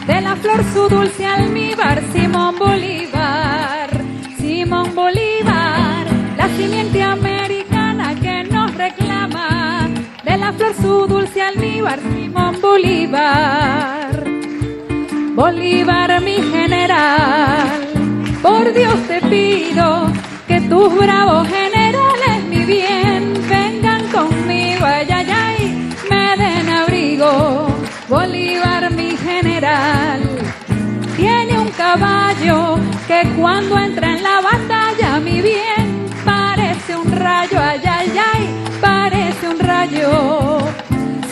de la flor su dulce almíbar, Simón Bolívar, Simón Bolívar, la simiente americana que nos reclama, de la flor su dulce almíbar, Simón Bolívar. Bolívar, mi general, por Dios te pido que tus bravos generales, mi bien, vengan conmigo, ay, ay, ay, me den abrigo. Bolívar, mi general, tiene un caballo que cuando entra en la batalla, mi bien, parece un rayo, ay, ay, ay, parece un rayo.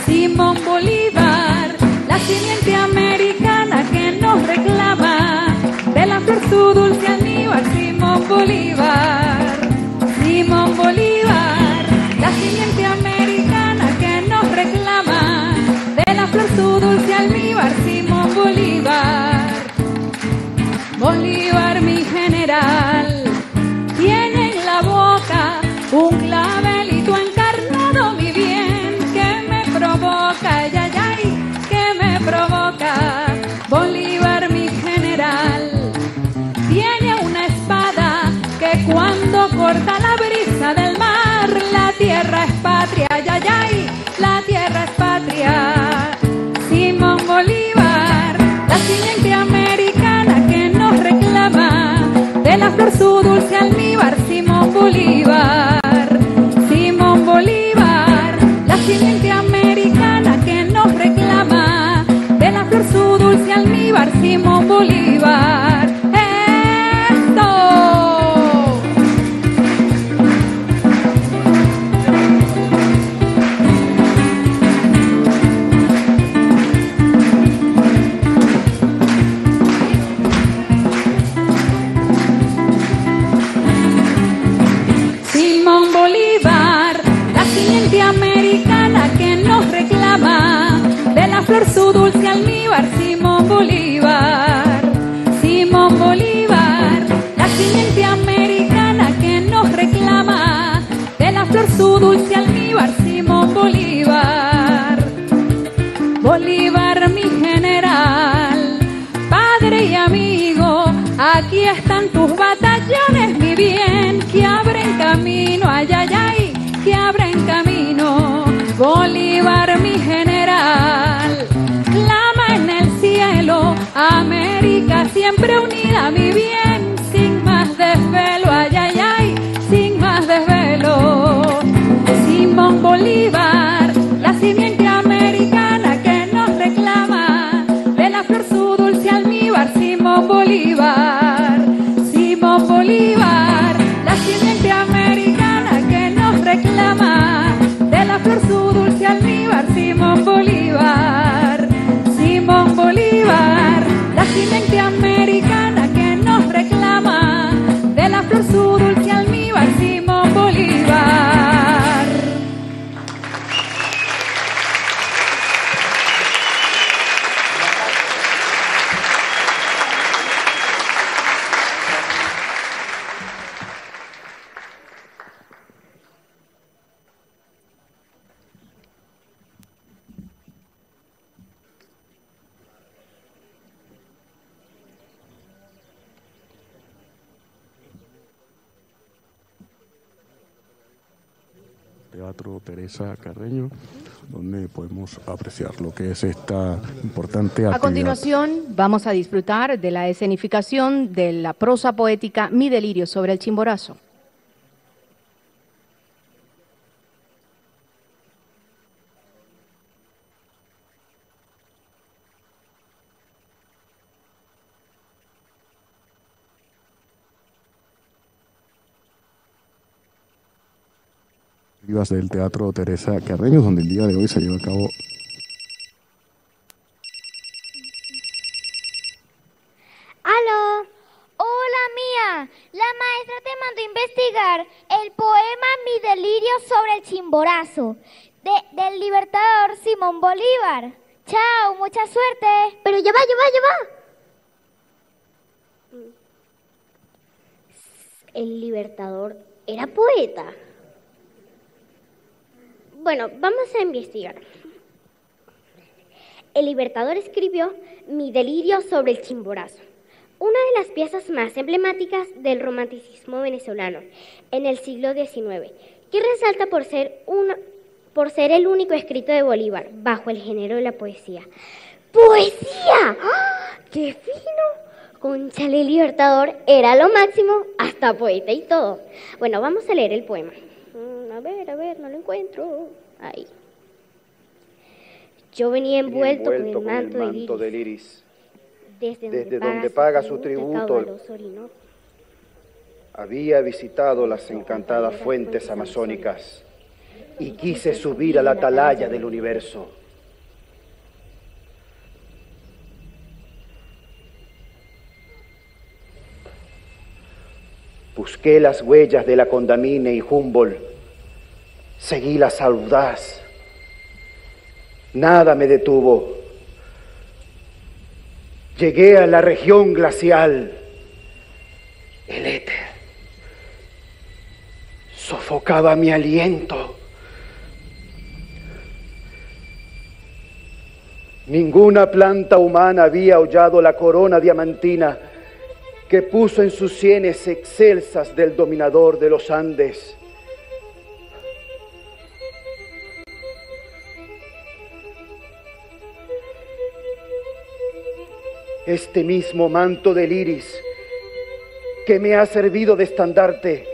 Simón Bolívar, la simiente americana que nos reclama, de la flor su dulce almíbar, Simón Bolívar, Simón Bolívar, la simiente americana que nos reclama, de la flor su dulce almíbar, Simón Bolívar. Bolívar, mi general, tiene en la boca un clavelito encarnado, mi bien, que me provoca, ay, ay, ay, que me provoca. Bolívar, mi general, tiene una espada que cuando corta la brisa del mar, la tierra es patria, ay, ay, ay, la tierra es patria. Simón Bolívar, la simiente americana que nos reclama, de la flor su dulce almíbar, Simón Bolívar, Simón Bolívar, la simiente americana que nos reclama, de la flor su dulce almíbar, Simón Bolívar. ¡Esto! Simón Bolívar, la simiente americana que nos reclama, de la flor su dulce almíbar, Simón Bolívar, Simón Bolívar, la simiente americana que nos reclama, de la flor su dulce almíbar, Simón Bolívar. Bolívar, mi general, padre y amigo, aquí están tus batallones, mi bien, que abren camino, ay, ay, ay, que abren camino. Bolívar, mi general, clama en el cielo, América siempre unida, mi bien, sin más desvelo, ay, ay, ay, sin más desvelo. Simón Bolívar, la simiente americana que nos reclama, de la flor su dulce almíbar, Simón Bolívar, Simón Bolívar, la simiente americana que nos reclama, de la flor su dulce almíbar, Simón Bolívar, Simón Bolívar, la simiente americana que nos reclama, de la flor su dulce almíbar, Simón Bolívar. Teatro Teresa Carreño, donde podemos apreciar lo que es esta importante actividad. A continuación vamos a disfrutar de la escenificación de la prosa poética Mi delirio sobre el Chimborazo. Del Teatro Teresa Carreño, donde el día de hoy se lleva a cabo. ¡Aló! ¡Hola, Mía! La maestra te mandó a investigar el poema Mi delirio sobre el Chimborazo del libertador Simón Bolívar. ¡Chao! ¡Mucha suerte! Pero ya va. El libertador era poeta. Bueno, vamos a investigar. el Libertador escribió Mi delirio sobre el Chimborazo, una de las piezas más emblemáticas del romanticismo venezolano en el siglo XIX, que resalta por ser el único escrito de Bolívar bajo el género de la poesía. ¡Poesía! ¡Ah! ¡Qué fino! Cónchale, el Libertador era lo máximo, hasta poeta y todo. Bueno, vamos a leer el poema. A ver, no lo encuentro. Ahí. Yo venía envuelto con el manto del iris, desde donde paga su tributo el Orinoco. Había visitado las encantadas fuentes amazónicas y quise subir a la atalaya del universo. Busqué las huellas de la Condamine y Humboldt, seguí las audaz. Nada me detuvo. Llegué a la región glacial. El éter sofocaba mi aliento. Ninguna planta humana había hollado la corona diamantina que puso en sus sienes excelsas del dominador de los Andes. Este mismo manto del iris que me ha servido de estandarte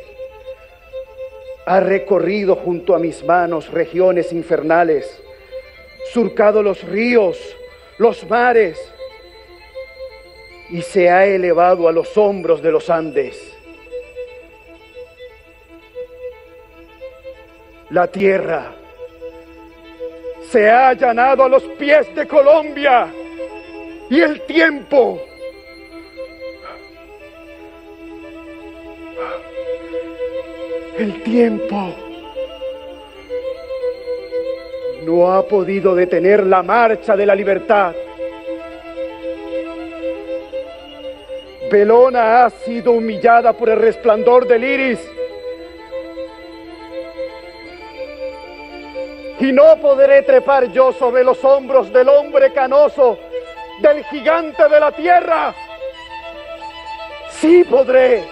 ha recorrido junto a mis manos regiones infernales, surcado los ríos, los mares, y se ha elevado a los hombros de los Andes. La tierra se ha allanado a los pies de Colombia y el tiempo no ha podido detener la marcha de la libertad. Bellona ha sido humillada por el resplandor del iris. Y no podré trepar yo sobre los hombros del hombre canoso, del gigante de la tierra. Sí podré.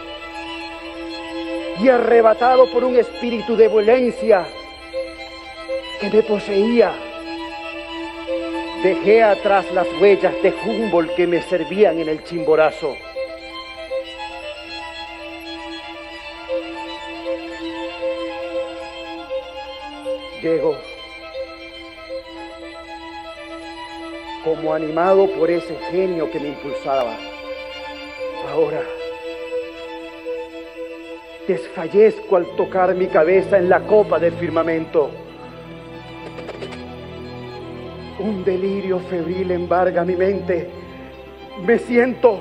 Y arrebatado por un espíritu de violencia que me poseía, dejé atrás las huellas de Humboldt que me servían en el Chimborazo. Llego, como animado por ese genio que me impulsaba. Ahora desfallezco al tocar mi cabeza en la copa del firmamento. Un delirio febril embarga mi mente. Me siento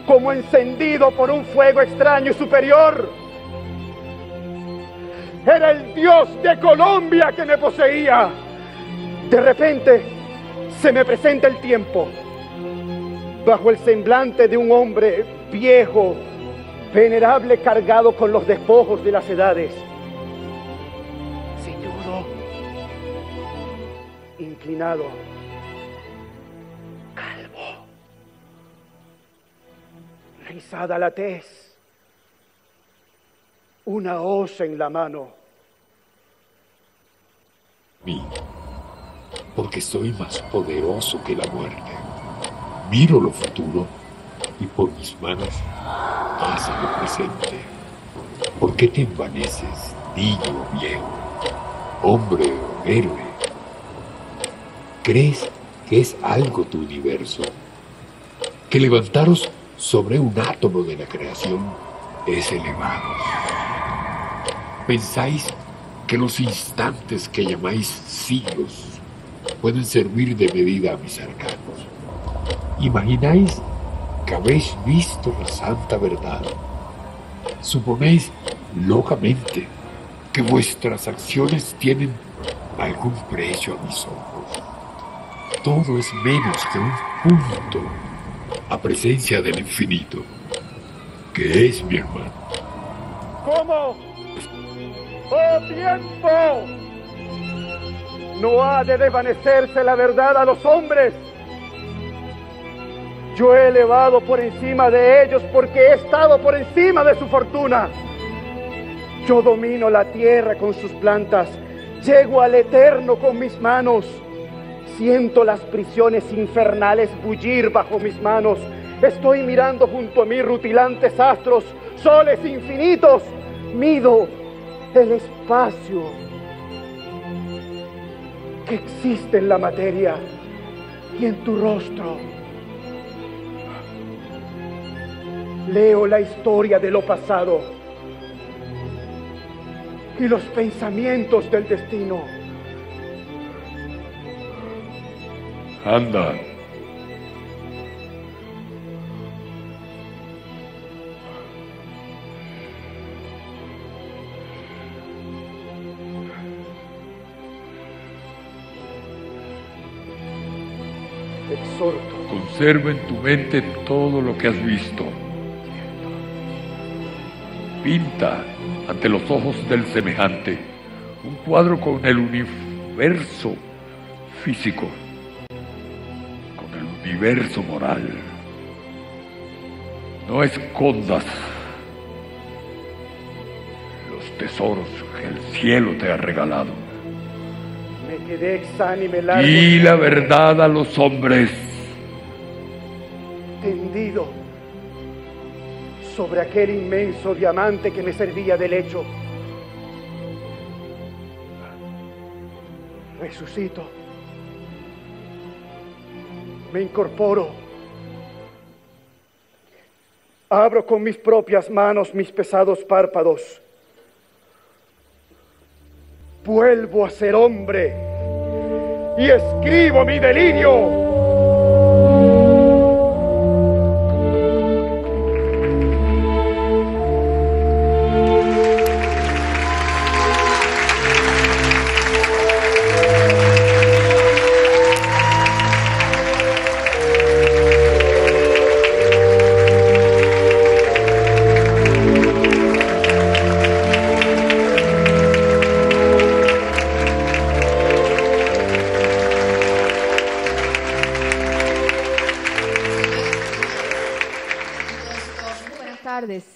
como encendido por un fuego extraño y superior. Era el Dios de Colombia que me poseía. De repente se me presenta el tiempo, bajo el semblante de un hombre viejo, venerable, cargado con los despojos de las edades. Ceñudo, inclinado, calvo, rizada la tez, una hoz en la mano. Porque soy más poderoso que la muerte. Miro lo futuro y por mis manos hace lo presente. ¿Por qué te envaneces, niño o viejo, hombre o héroe? ¿Crees que es algo tu universo? Que levantaros sobre un átomo de la creación es elevaros. ¿Pensáis que los instantes que llamáis siglos pueden servir de medida a mis arcanos? ¿Imagináis que habéis visto la santa verdad? ¿Suponéis locamente que vuestras acciones tienen algún precio a mis ojos? Todo es menos que un punto a presencia del infinito, que es mi hermano. ¿Cómo? ¡Oh, tiempo! No ha de desvanecerse la verdad a los hombres. Yo he elevado por encima de ellos porque he estado por encima de su fortuna. Yo domino la tierra con sus plantas, llego al eterno con mis manos. Siento las prisiones infernales bullir bajo mis manos. Estoy mirando junto a mí rutilantes astros, soles infinitos. Mido el espacio que existe en la materia y en tu rostro. Leo la historia de lo pasado y los pensamientos del destino. Anda. Exhorto. Conserva en tu mente todo lo que has visto. Pinta ante los ojos del semejante un cuadro con el universo físico, con el universo moral. No escondas los tesoros que el cielo te ha regalado. Me quedé exánime largo. Di la verdad a los hombres. Tendido sobre aquel inmenso diamante que me servía de lecho. Resucito. Me incorporo. Abro con mis propias manos mis pesados párpados. Vuelvo a ser hombre y escribo mi delirio.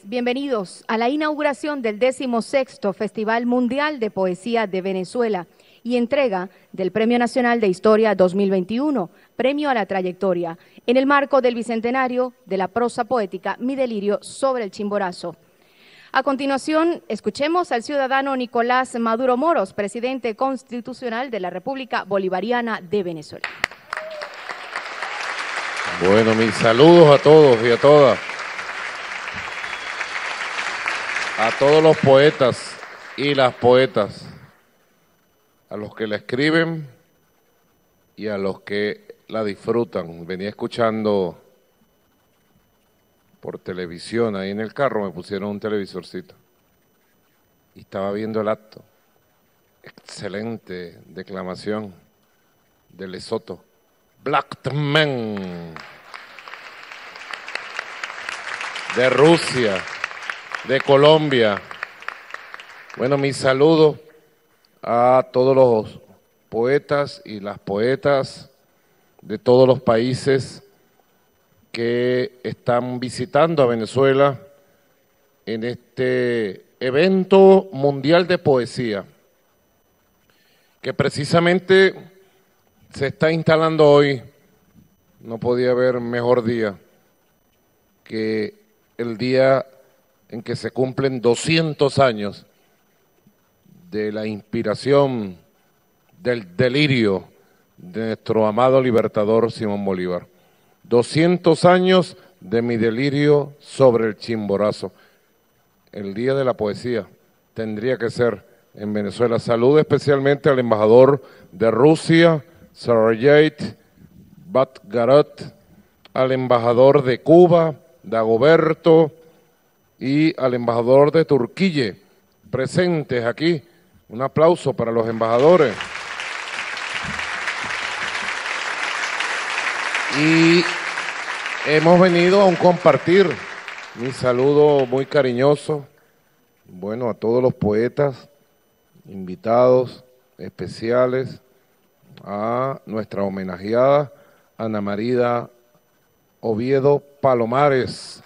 Bienvenidos a la inauguración del 16º Festival Mundial de Poesía de Venezuela y entrega del Premio Nacional de Historia 2021, Premio a la Trayectoria, en el marco del bicentenario de la prosa poética Mi Delirio sobre el Chimborazo. A continuación, escuchemos al ciudadano Nicolás Maduro Moros, presidente constitucional de la República Bolivariana de Venezuela. Bueno, mis saludos a todos y a todas. A todos los poetas y las poetas, a los que la escriben y a los que la disfrutan. Venía escuchando por televisión, ahí en el carro me pusieron un televisorcito y estaba viendo el acto. Excelente declamación de Lesoto. Black Man, de Rusia, de Colombia. Bueno, mi saludo a todos los poetas y las poetas de todos los países que están visitando a Venezuela en este evento mundial de poesía, que precisamente se está instalando hoy. No podía haber mejor día que el día en que se cumplen 200 años de la inspiración, del delirio de nuestro amado libertador Simón Bolívar. 200 años de mi delirio sobre el Chimborazo. El Día de la Poesía tendría que ser en Venezuela. Saludo especialmente al embajador de Rusia, Sergei Batgarot, al embajador de Cuba, Dagoberto, y al embajador de Turquía, presentes aquí. Un aplauso para los embajadores. Y hemos venido a un compartir. Mi saludo muy cariñoso, bueno, a todos los poetas, invitados especiales, a nuestra homenajeada Ana María Oviedo Palomares,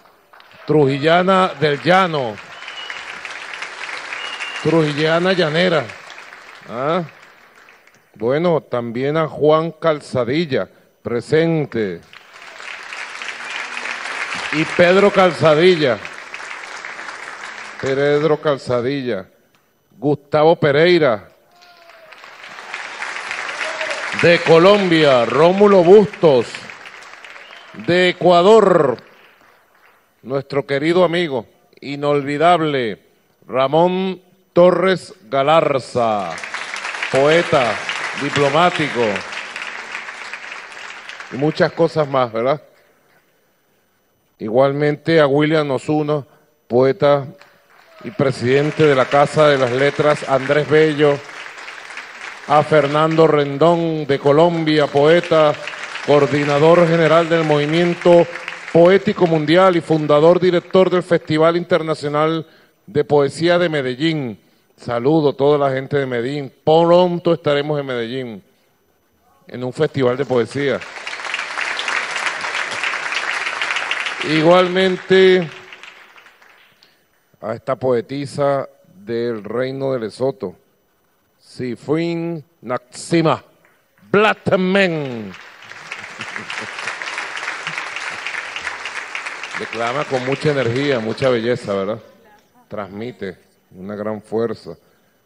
trujillana del llano, trujillana llanera. Bueno, también a Juan Calzadilla, presente. Y Pedro Calzadilla. Gustavo Pereira. De Colombia, Rómulo Bustos. De Ecuador, nuestro querido amigo, inolvidable, Ramón Torres Galarza, poeta, diplomático y muchas cosas más, ¿verdad? Igualmente a William Osuna, poeta y presidente de la Casa de las Letras, Andrés Bello, a Fernando Rendón de Colombia, poeta, coordinador general del Movimiento Poético Mundial y fundador director del Festival Internacional de Poesía de Medellín. Saludo a toda la gente de Medellín. Pronto estaremos en Medellín, en un festival de poesía. Igualmente a esta poetisa del Reino de Lesoto, Sifin Naxima Blattman. Declama con mucha energía, mucha belleza, ¿verdad? Transmite una gran fuerza.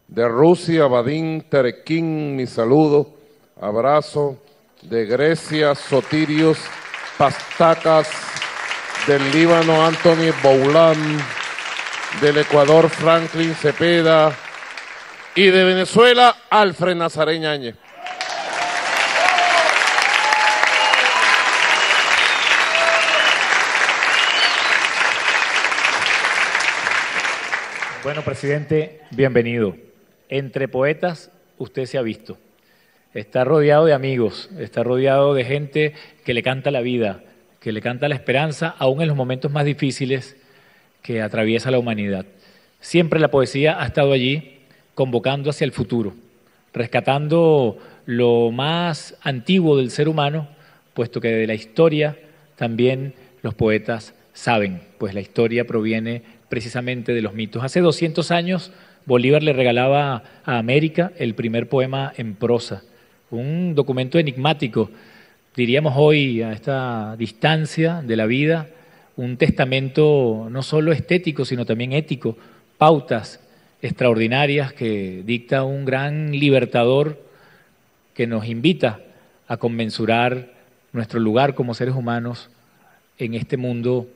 De Rusia, Vadim Terekin, mi saludo, abrazo. De Grecia, Sotirios Pastakas. Del Líbano, Anthony Boulan. Del Ecuador, Franklin Cepeda. Y de Venezuela, Alfred Nazaret Ñañez. Bueno, presidente, bienvenido. Entre poetas, usted se ha visto. Está rodeado de amigos, está rodeado de gente que le canta la vida, que le canta la esperanza, aún en los momentos más difíciles que atraviesa la humanidad. Siempre la poesía ha estado allí, convocando hacia el futuro, rescatando lo más antiguo del ser humano, puesto que de la historia también los poetas saben, pues la historia proviene precisamente de los mitos. Hace 200 años Bolívar le regalaba a América el primer poema en prosa, un documento enigmático, diríamos hoy a esta distancia de la vida, un testamento no solo estético, sino también ético, pautas extraordinarias que dicta un gran libertador que nos invita a conmensurar nuestro lugar como seres humanos en este mundo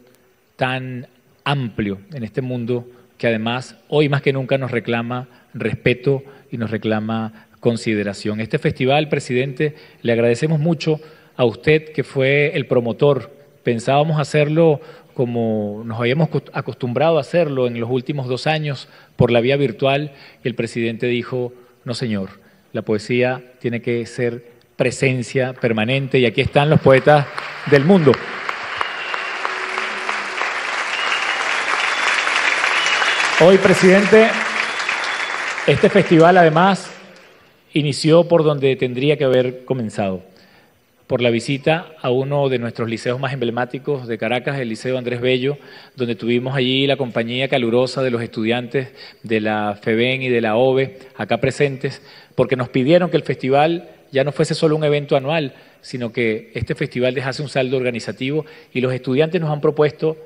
tan amplio, en este mundo que además hoy más que nunca nos reclama respeto y nos reclama consideración. Este festival, presidente, le agradecemos mucho a usted que fue el promotor. Pensábamos hacerlo como nos habíamos acostumbrado a hacerlo en los últimos 2 años por la vía virtual, y el presidente dijo, no señor, la poesía tiene que ser presencia permanente y aquí están los poetas del mundo. Hoy, presidente, este festival además inició por donde tendría que haber comenzado, por la visita a uno de nuestros liceos más emblemáticos de Caracas, el Liceo Andrés Bello, donde tuvimos allí la compañía calurosa de los estudiantes de la FEBEN y de la OVE acá presentes, porque nos pidieron que el festival ya no fuese solo un evento anual, sino que este festival dejase un saldo organizativo, y los estudiantes nos han propuesto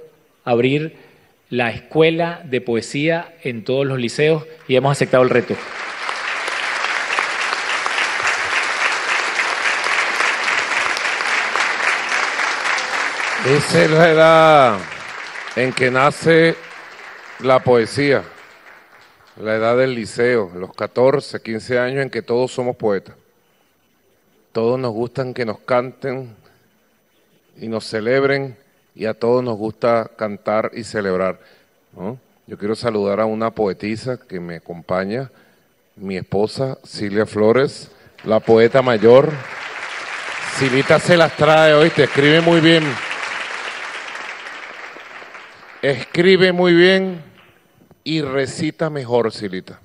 abrir la escuela de poesía en todos los liceos y hemos aceptado el reto. Esa es la edad en que nace la poesía, la edad del liceo, los 14, 15 años en que todos somos poetas. Todos nos gustan que nos canten y nos celebren, y a todos nos gusta cantar y celebrar, ¿no? Yo quiero saludar a una poetisa que me acompaña, mi esposa Silvia Flores, la poeta mayor. Silita se las trae hoy, te escribe muy bien. Escribe muy bien y recita mejor, Silita.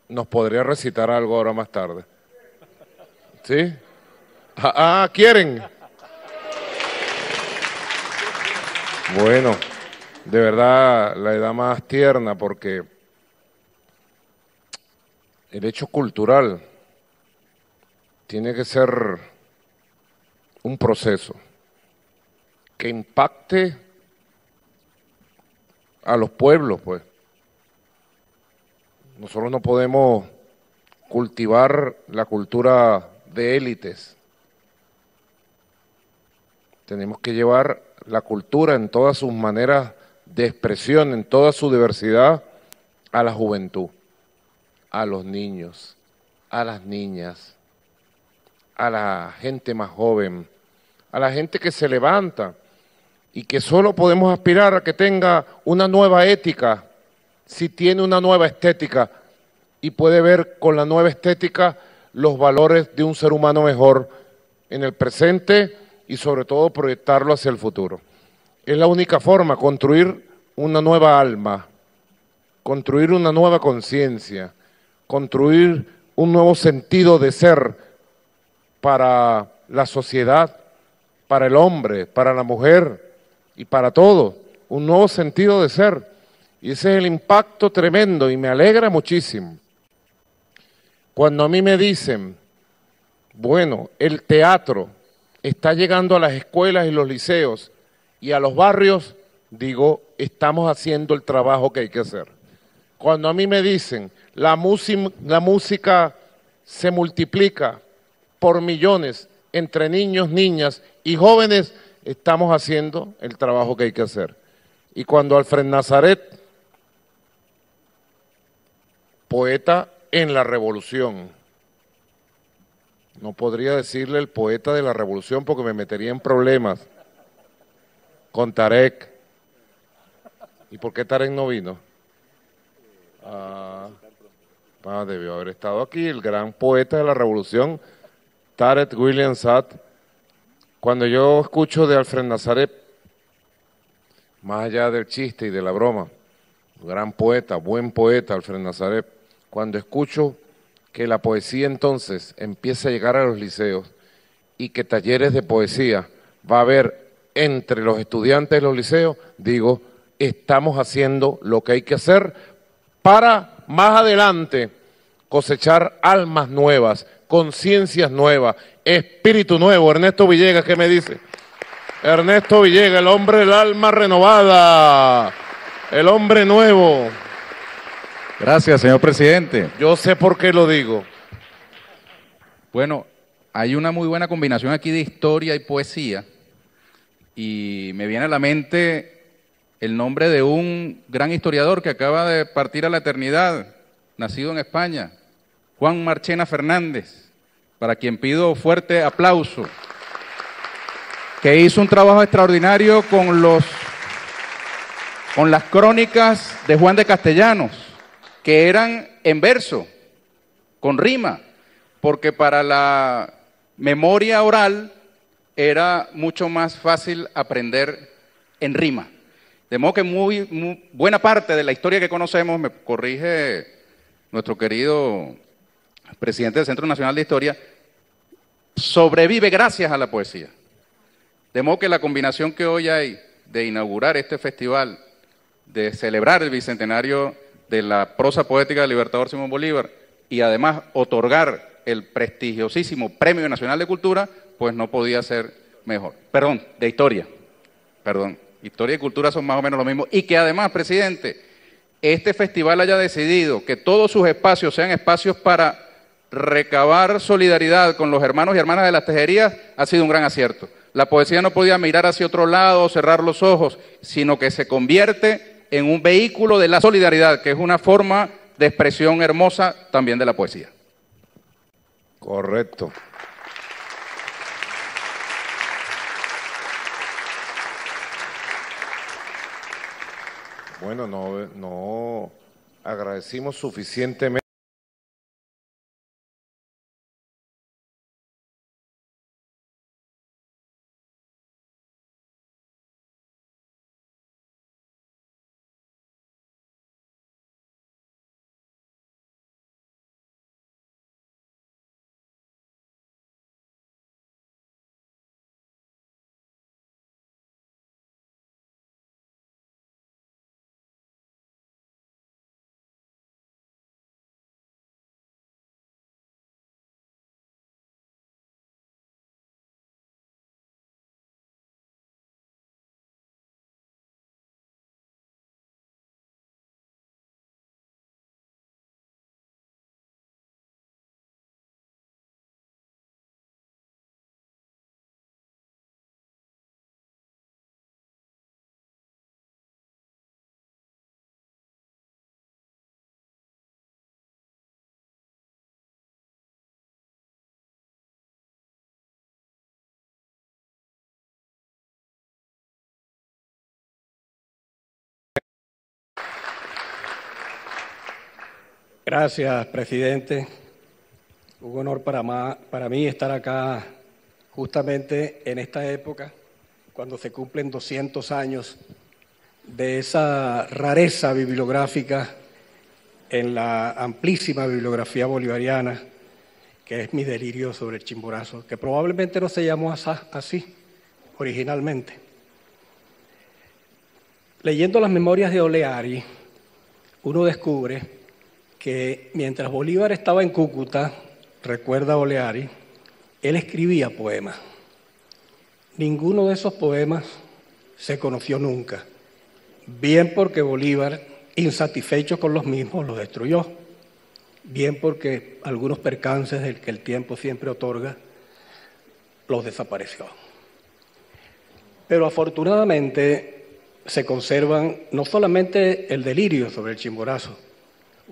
nos podría recitar algo ahora más tarde. ¿Sí? ¿Quieren? Bueno, de verdad la edad más tierna porque el hecho cultural tiene que ser un proceso que impacte a los pueblos, pues. Nosotros no podemos cultivar la cultura de élites. Tenemos que llevar la cultura en todas sus maneras de expresión, en toda su diversidad, a la juventud, a los niños, a las niñas, a la gente más joven, a la gente que se levanta y que solo podemos aspirar a que tenga una nueva ética si tiene una nueva estética y puede ver con la nueva estética los valores de un ser humano mejor en el presente y sobre todo proyectarlo hacia el futuro. Es la única forma, construir una nueva alma, construir una nueva conciencia, construir un nuevo sentido de ser para la sociedad, para el hombre, para la mujer y para todo, un nuevo sentido de ser. Y ese es el impacto tremendo y me alegra muchísimo. Cuando a mí me dicen, bueno, el teatro está llegando a las escuelas y los liceos y a los barrios, digo, estamos haciendo el trabajo que hay que hacer. Cuando a mí me dicen, la música se multiplica por millones entre niños, niñas y jóvenes, estamos haciendo el trabajo que hay que hacer. Y cuando Alfred Nazaret, poeta en la revolución, no podría decirle el poeta de la revolución porque me metería en problemas con Tarek. ¿Y por qué Tarek no vino? Debió haber estado aquí, el gran poeta de la revolución, Tarek William Saad. Cuando yo escucho de Alfred Nazaret, más allá del chiste y de la broma, gran poeta, buen poeta Alfred Nazaret, cuando escucho que la poesía entonces empieza a llegar a los liceos y que talleres de poesía va a haber entre los estudiantes de los liceos, digo, estamos haciendo lo que hay que hacer para más adelante cosechar almas nuevas, conciencias nuevas, espíritu nuevo. Ernesto Villegas, ¿qué me dice? Ernesto Villegas, el hombre del alma renovada, el hombre nuevo. Gracias, señor presidente. Yo sé por qué lo digo. Bueno, hay una muy buena combinación aquí de historia y poesía y me viene a la mente el nombre de un gran historiador que acaba de partir a la eternidad, nacido en España, Juan Marchena Fernández, para quien pido fuerte aplauso, que hizo un trabajo extraordinario con las crónicas de Juan de Castellanos, que eran en verso, con rima, porque para la memoria oral era mucho más fácil aprender en rima. De modo que muy buena parte de la historia que conocemos, me corrige nuestro querido presidente del Centro Nacional de Historia, sobrevive gracias a la poesía. De modo que la combinación que hoy hay de inaugurar este festival, de celebrar el bicentenario de la prosa poética del Libertador Simón Bolívar y además otorgar el prestigiosísimo Premio Nacional de Cultura, pues no podía ser mejor. Perdón, de historia. Perdón, historia y cultura son más o menos lo mismo. Y que además, presidente, este festival haya decidido que todos sus espacios sean espacios para recabar solidaridad con los hermanos y hermanas de las tejerías, ha sido un gran acierto. La poesía no podía mirar hacia otro lado o cerrar los ojos, sino que se convierte en un vehículo de la solidaridad, que es una forma de expresión hermosa también de la poesía. Correcto. Bueno, no agradecimos suficientemente. Gracias, presidente. Un honor para mí estar acá justamente en esta época, cuando se cumplen 200 años de esa rareza bibliográfica en la amplísima bibliografía bolivariana, que es Mi delirio sobre el Chimborazo, que probablemente no se llamó así originalmente. Leyendo las memorias de Oleari, uno descubre que mientras Bolívar estaba en Cúcuta, recuerda Oleari, él escribía poemas. Ninguno de esos poemas se conoció nunca, bien porque Bolívar, insatisfecho con los mismos, los destruyó, bien porque algunos percances del que el tiempo siempre otorga, los desapareció. Pero afortunadamente se conservan no solamente el delirio sobre el Chimborazo,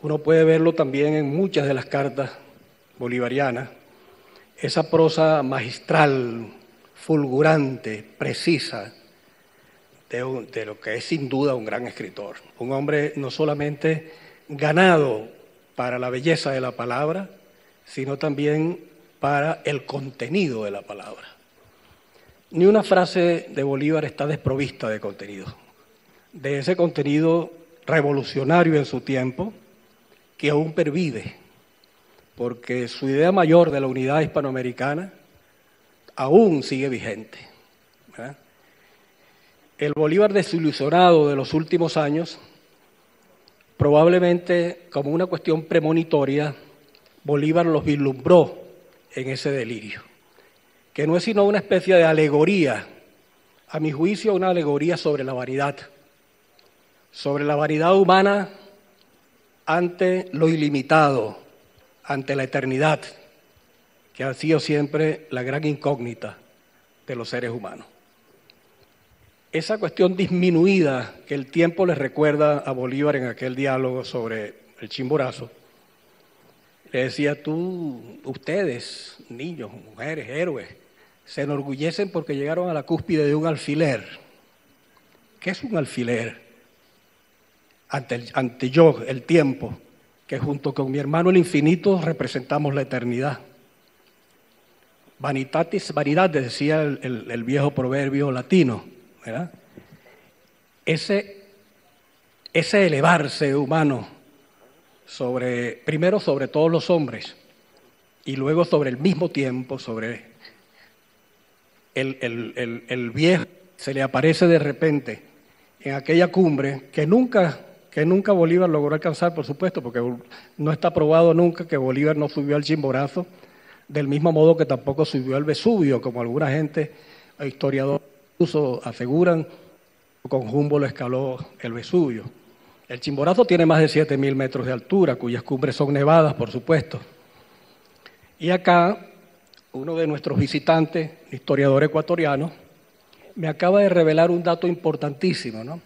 uno puede verlo también en muchas de las cartas bolivarianas, esa prosa magistral, fulgurante, precisa, de lo que es sin duda un gran escritor. Un hombre no solamente ganado para la belleza de la palabra, sino también para el contenido de la palabra. Ni una frase de Bolívar está desprovista de contenido, de ese contenido revolucionario en su tiempo, que aún pervive, porque su idea mayor de la unidad hispanoamericana aún sigue vigente, ¿verdad? El Bolívar desilusionado de los últimos años, probablemente como una cuestión premonitoria, Bolívar los vislumbró en ese delirio, que no es sino una especie de alegoría, a mi juicio una alegoría sobre la vanidad humana ante lo ilimitado, ante la eternidad, que ha sido siempre la gran incógnita de los seres humanos. Esa cuestión disminuida que el tiempo le recuerda a Bolívar en aquel diálogo sobre el Chimborazo, le decía: ustedes, niños, mujeres, héroes, se enorgullecen porque llegaron a la cúspide de un alfiler. ¿Qué es un alfiler? Ante yo, el tiempo, que junto con mi hermano el infinito representamos la eternidad. Vanitatis vanidades, decía el viejo proverbio latino, ¿verdad? Ese elevarse humano primero sobre todos los hombres y luego sobre el mismo tiempo, sobre el viejo, se le aparece de repente en aquella cumbre que nunca Bolívar logró alcanzar, por supuesto, porque no está probado nunca que Bolívar no subió al Chimborazo, del mismo modo que tampoco subió al Vesubio, como alguna gente, historiadores incluso aseguran, con Humboldt lo escaló el Vesubio. El Chimborazo tiene más de 7.000 metros de altura, cuyas cumbres son nevadas, por supuesto. Y acá, uno de nuestros visitantes, historiador ecuatoriano, me acaba de revelar un dato importantísimo, ¿no?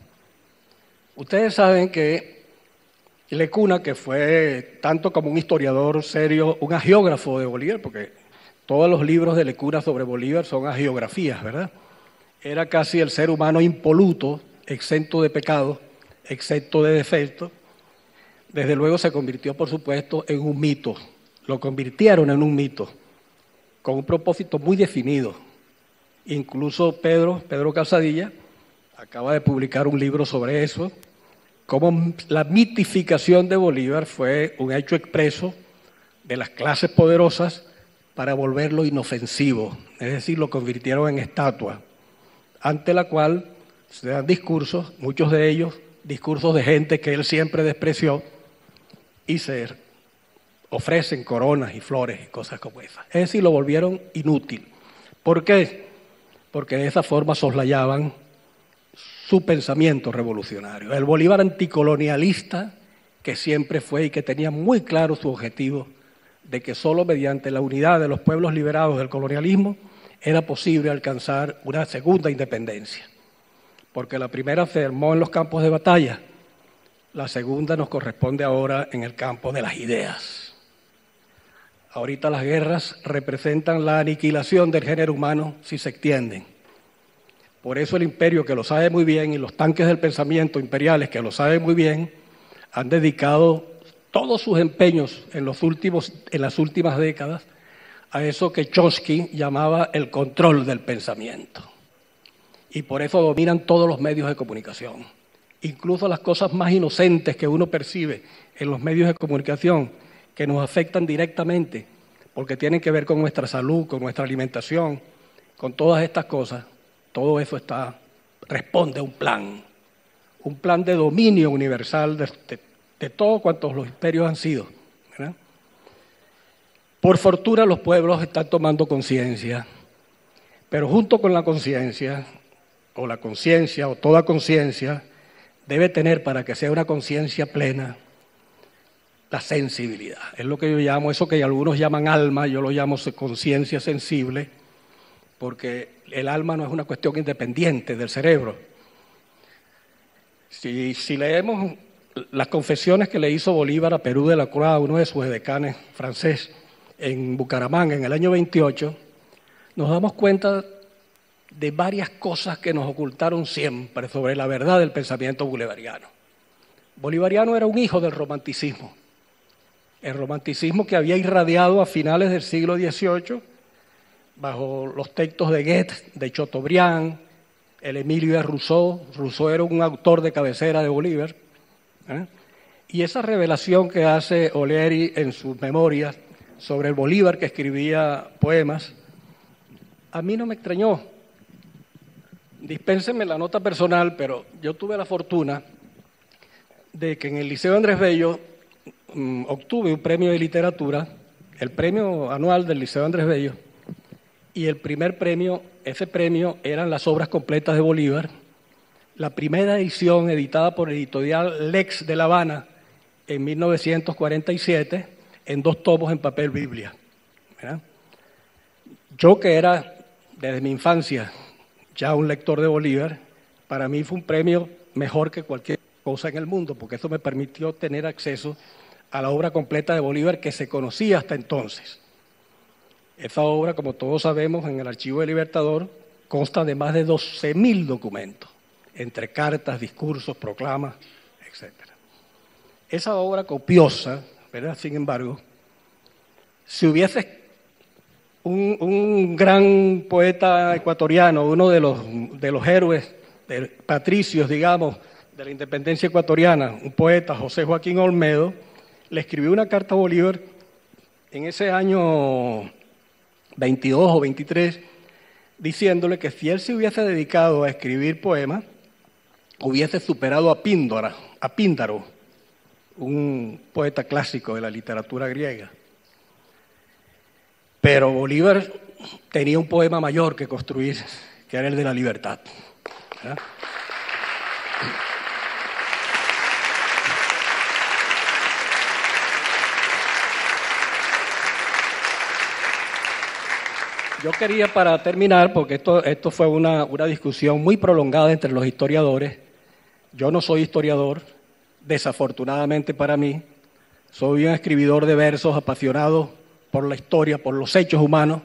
Ustedes saben que Lecuna, que fue tanto como un historiador serio, un agiógrafo de Bolívar, porque todos los libros de Lecuna sobre Bolívar son agiografías, ¿verdad? Era casi el ser humano impoluto, exento de pecado, exento de defectos. Desde luego se convirtió, por supuesto, en un mito. Lo convirtieron en un mito, con un propósito muy definido. Incluso Pedro Calzadilla acaba de publicar un libro sobre eso, cómo la mitificación de Bolívar fue un hecho expreso de las clases poderosas para volverlo inofensivo, es decir, lo convirtieron en estatua, ante la cual se dan discursos, muchos de ellos discursos de gente que él siempre despreció, y se ofrecen coronas y flores y cosas como esas. Es decir, lo volvieron inútil. ¿Por qué? Porque de esa forma soslayaban su pensamiento revolucionario. El Bolívar anticolonialista, que siempre fue y que tenía muy claro su objetivo de que solo mediante la unidad de los pueblos liberados del colonialismo era posible alcanzar una segunda independencia. Porque la primera se armó en los campos de batalla, la segunda nos corresponde ahora en el campo de las ideas. Ahorita las guerras representan la aniquilación del género humano si se extienden. Por eso el imperio, que lo sabe muy bien, y los tanques del pensamiento imperiales, que lo saben muy bien, han dedicado todos sus empeños en las últimas décadas a eso que Chomsky llamaba el control del pensamiento. Y por eso dominan todos los medios de comunicación. Incluso las cosas más inocentes que uno percibe en los medios de comunicación, que nos afectan directamente, porque tienen que ver con nuestra salud, con nuestra alimentación, con todas estas cosas, todo eso responde a un plan de dominio universal de todos cuantos los imperios han sido, ¿verdad? Por fortuna los pueblos están tomando conciencia, pero junto con la conciencia, o toda conciencia, debe tener, para que sea una conciencia plena, la sensibilidad. Es lo que yo llamo, eso que algunos llaman alma, yo lo llamo conciencia sensible, porque el alma no es una cuestión independiente del cerebro. Si leemos las confesiones que le hizo Bolívar a Perú de la Croix, uno de sus edecanes francés, en Bucaramanga en el año 28, nos damos cuenta de varias cosas que nos ocultaron siempre sobre la verdad del pensamiento bolivariano. Bolivariano era un hijo del romanticismo, el romanticismo que había irradiado a finales del siglo XVIII bajo los textos de Goethe, de Chateaubriand, el Emilio de Rousseau. Rousseau era un autor de cabecera de Bolívar, ¿eh? Y esa revelación que hace Olieri en sus memorias sobre el Bolívar que escribía poemas, a mí no me extrañó. Dispénsenme la nota personal, pero yo tuve la fortuna de que en el Liceo Andrés Bello obtuve un premio de literatura, el premio anual del Liceo Andrés Bello, y el primer premio, ese premio eran las obras completas de Bolívar, la primera edición editada por Editorial Lex de La Habana en 1947, en 2 tomos en papel Biblia, ¿verdad? Yo, que era desde mi infancia ya un lector de Bolívar, para mí fue un premio mejor que cualquier cosa en el mundo, porque eso me permitió tener acceso a la obra completa de Bolívar que se conocía hasta entonces. Esa obra, como todos sabemos, en el Archivo del Libertador, consta de más de 12.000 documentos, entre cartas, discursos, proclamas, etc. Esa obra copiosa, ¿verdad? Sin embargo, si hubiese un gran poeta ecuatoriano, uno de los héroes patricios, digamos, de la independencia ecuatoriana, un poeta, José Joaquín Olmedo, le escribió una carta a Bolívar en ese año 22 o 23, diciéndole que si él se hubiese dedicado a escribir poemas, hubiese superado a Píndaro, un poeta clásico de la literatura griega. Pero Bolívar tenía un poema mayor que construir, que era el de la libertad, ¿verdad? Yo quería, para terminar, porque esto fue una discusión muy prolongada entre los historiadores. Yo no soy historiador, desafortunadamente para mí. Soy un escribidor de versos apasionado por la historia, por los hechos humanos,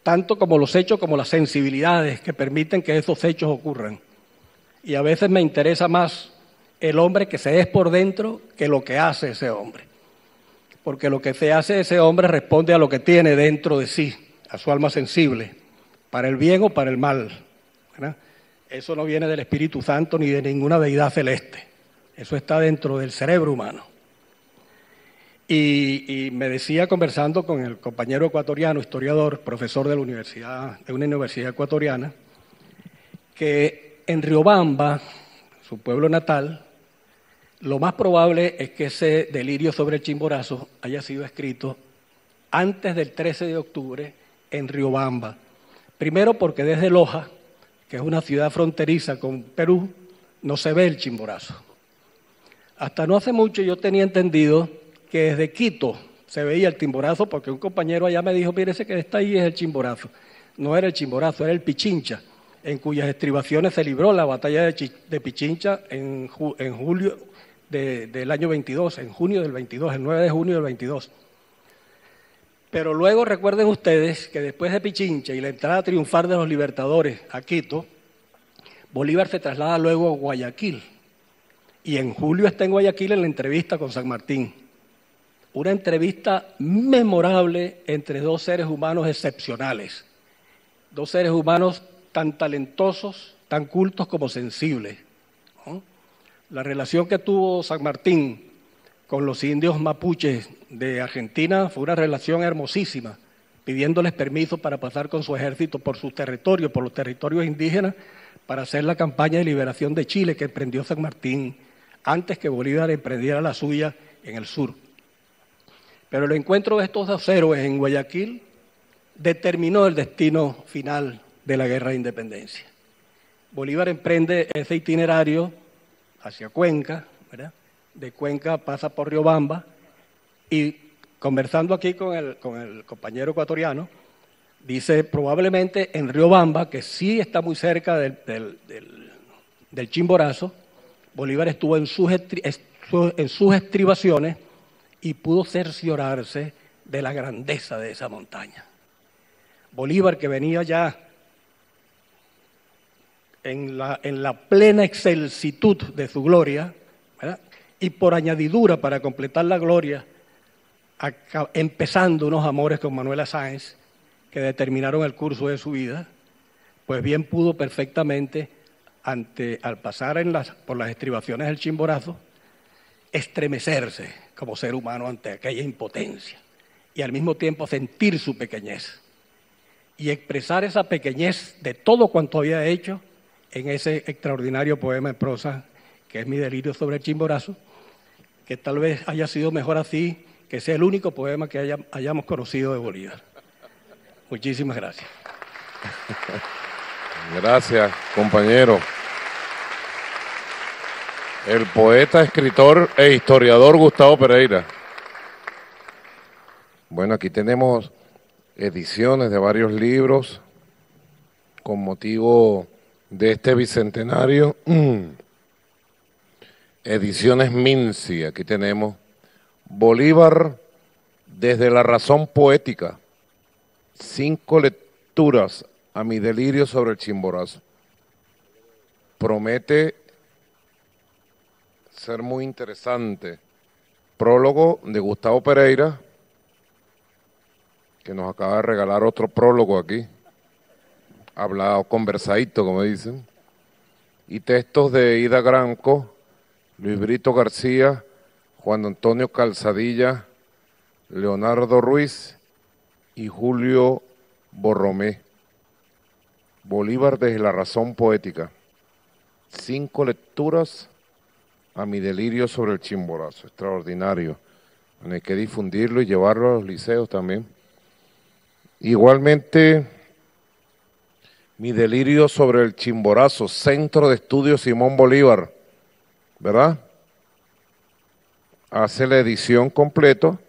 tanto como los hechos como las sensibilidades que permiten que esos hechos ocurran. Y a veces me interesa más el hombre que se es por dentro que lo que hace ese hombre. Porque lo que se hace ese hombre responde a lo que tiene dentro de sí, a su alma sensible, para el bien o para el mal, ¿verdad? Eso no viene del Espíritu Santo ni de ninguna deidad celeste. Eso está dentro del cerebro humano. Y me decía, conversando con el compañero ecuatoriano, historiador, profesor de una universidad ecuatoriana, que en Riobamba, su pueblo natal, lo más probable es que ese delirio sobre el Chimborazo haya sido escrito antes del 13 de octubre en Riobamba. Primero porque desde Loja, que es una ciudad fronteriza con Perú, no se ve el Chimborazo. Hasta no hace mucho yo tenía entendido que desde Quito se veía el Chimborazo, porque un compañero allá me dijo, mire, ese que está ahí es el Chimborazo. No era el Chimborazo, era el Pichincha, en cuyas estribaciones se libró la batalla de Pichincha en julio del año 22, en junio del 22, el 9 de junio del 22. Pero luego recuerden ustedes que después de Pichincha y la entrada triunfal de los libertadores a Quito, Bolívar se traslada luego a Guayaquil. Y en julio está en Guayaquil en la entrevista con San Martín. Una entrevista memorable entre dos seres humanos excepcionales, dos seres humanos tan talentosos, tan cultos como sensibles, ¿no? La relación que tuvo San Martín con los indios mapuches de Argentina fue una relación hermosísima, pidiéndoles permiso para pasar con su ejército por sus territorios, por los territorios indígenas, para hacer la campaña de liberación de Chile que emprendió San Martín antes que Bolívar emprendiera la suya en el sur. Pero el encuentro de estos dos héroes en Guayaquil determinó el destino final de la Guerra de Independencia. Bolívar emprende ese itinerario hacia Cuenca, ¿verdad? De Cuenca pasa por Riobamba y conversando aquí con el compañero ecuatoriano, dice probablemente en Riobamba, que sí está muy cerca del Chimborazo, Bolívar estuvo en sus estribaciones y pudo cerciorarse de la grandeza de esa montaña. Bolívar, que venía ya en la plena excelsitud de su gloria, ¿verdad? Y por añadidura, para completar la gloria, empezando unos amores con Manuela Sáenz, que determinaron el curso de su vida, pues bien pudo perfectamente, al pasar por las estribaciones del Chimborazo, estremecerse como ser humano ante aquella impotencia y al mismo tiempo sentir su pequeñez y expresar esa pequeñez de todo cuanto había hecho en ese extraordinario poema en prosa que es Mi delirio sobre el Chimborazo, que tal vez haya sido mejor así, que sea el único poema que hayamos conocido de Bolívar. Muchísimas gracias. Gracias, compañero. El poeta, escritor e historiador Gustavo Pereira. Bueno, aquí tenemos ediciones de varios libros con motivo de este bicentenario. Ediciones Minci, aquí tenemos Bolívar desde la razón poética, 5 lecturas a mi delirio sobre el Chimborazo. Promete ser muy interesante. Prólogo de Gustavo Pereira, que nos acaba de regalar otro prólogo aquí, hablado, conversadito, como dicen, y textos de Ida Granco, Luis Brito García, Juan Antonio Calzadilla, Leonardo Ruiz y Julio Borromé. Bolívar desde la razón poética. 5 lecturas a mi delirio sobre el Chimborazo. Extraordinario. Hay que difundirlo y llevarlo a los liceos también. Igualmente, Mi delirio sobre el Chimborazo, Centro de Estudios Simón Bolívar, ¿verdad? Hace la edición completa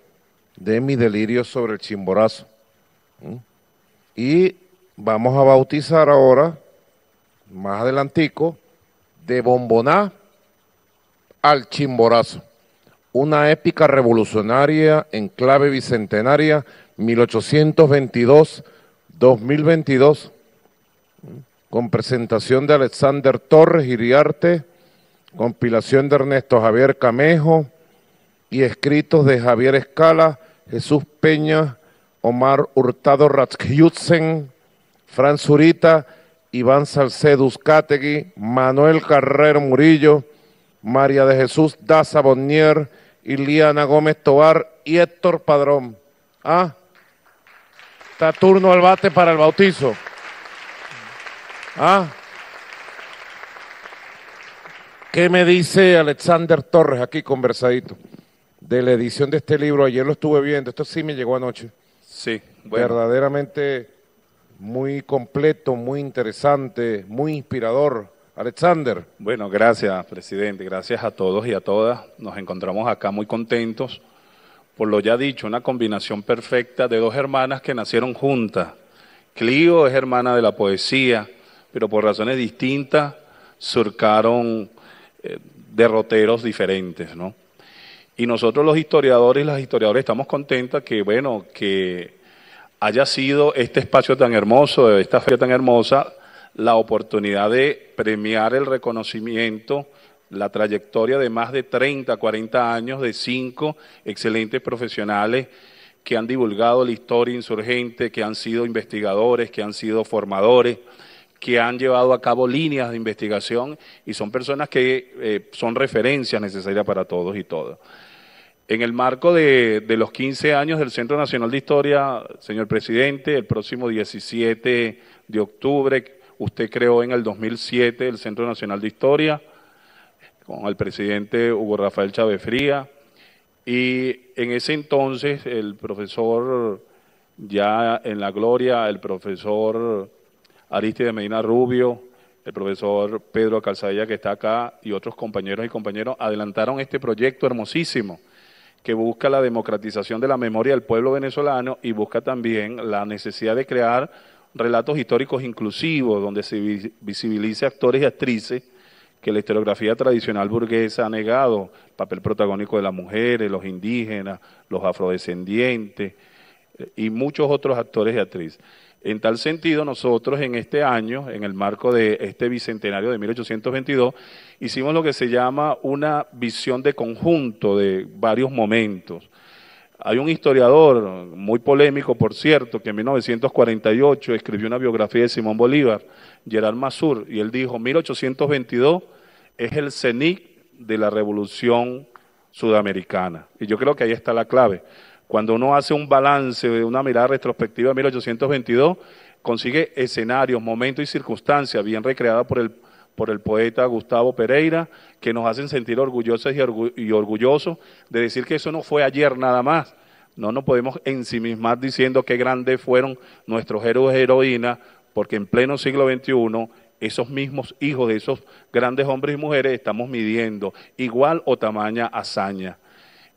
de Mi delirio sobre el Chimborazo. Y vamos a bautizar ahora, más adelantico, de Bomboná al Chimborazo, una épica revolucionaria en clave bicentenaria, 1822-2022, con presentación de Alexander Torres Iriarte, compilación de Ernesto Javier Camejo y escritos de Javier Escala, Jesús Peña, Omar Hurtado Ratzkyutzen, Franz Zurita, Iván Salcedo Uzcategui, Manuel Carrero Murillo, María de Jesús Daza Bonnier, Iliana Gómez Tobar y Héctor Padrón. Está turno al bate para el bautizo. ¿Qué me dice Alexander Torres aquí conversadito de la edición de este libro? Ayer lo estuve viendo, esto sí me llegó anoche. Sí, bueno. Verdaderamente muy completo, muy interesante, muy inspirador. Alexander. Bueno, gracias, presidente, gracias a todos y a todas. Nos encontramos acá muy contentos por lo ya dicho, una combinación perfecta de dos hermanas que nacieron juntas. Clio es hermana de la poesía, pero por razones distintas surcaron derroteros diferentes, ¿no? Y nosotros los historiadores y las historiadoras estamos contentas que, bueno, que haya sido este espacio tan hermoso, esta feria tan hermosa, la oportunidad de premiar el reconocimiento la trayectoria de más de 30, 40 años de 5 excelentes profesionales que han divulgado la historia insurgente, que han sido investigadores, que han sido formadores, que han llevado a cabo líneas de investigación y son personas que son referencias necesarias para todos y todas. En el marco de los 15 años del Centro Nacional de Historia, señor presidente, el próximo 17 de octubre, usted creó en el 2007 el Centro Nacional de Historia con el presidente Hugo Rafael Chávez Fría, y en ese entonces el profesor, ya en la gloria, el profesor Aristide Medina Rubio, el profesor Pedro Calzadilla que está acá y otros compañeros y compañeras adelantaron este proyecto hermosísimo que busca la democratización de la memoria del pueblo venezolano y busca también la necesidad de crear relatos históricos inclusivos donde se visibilice actores y actrices que la historiografía tradicional burguesa ha negado, el papel protagónico de las mujeres, los indígenas, los afrodescendientes y muchos otros actores y actrices. En tal sentido, nosotros en este año, en el marco de este bicentenario de 1822, hicimos lo que se llama una visión de conjunto de varios momentos. Hay un historiador muy polémico, por cierto, que en 1948 escribió una biografía de Simón Bolívar, Gerard Masur, y él dijo, 1822 es el cenit de la revolución sudamericana. Y yo creo que ahí está la clave. Cuando uno hace un balance de una mirada retrospectiva de 1822, consigue escenarios, momentos y circunstancias bien recreadas por el poeta Gustavo Pereira, que nos hacen sentir orgullosos y orgullosos de decir que eso no fue ayer nada más. No nos podemos ensimismar diciendo qué grandes fueron nuestros héroes y heroínas, porque en pleno siglo XXI, esos mismos hijos de esos grandes hombres y mujeres estamos midiendo igual o tamaña hazaña.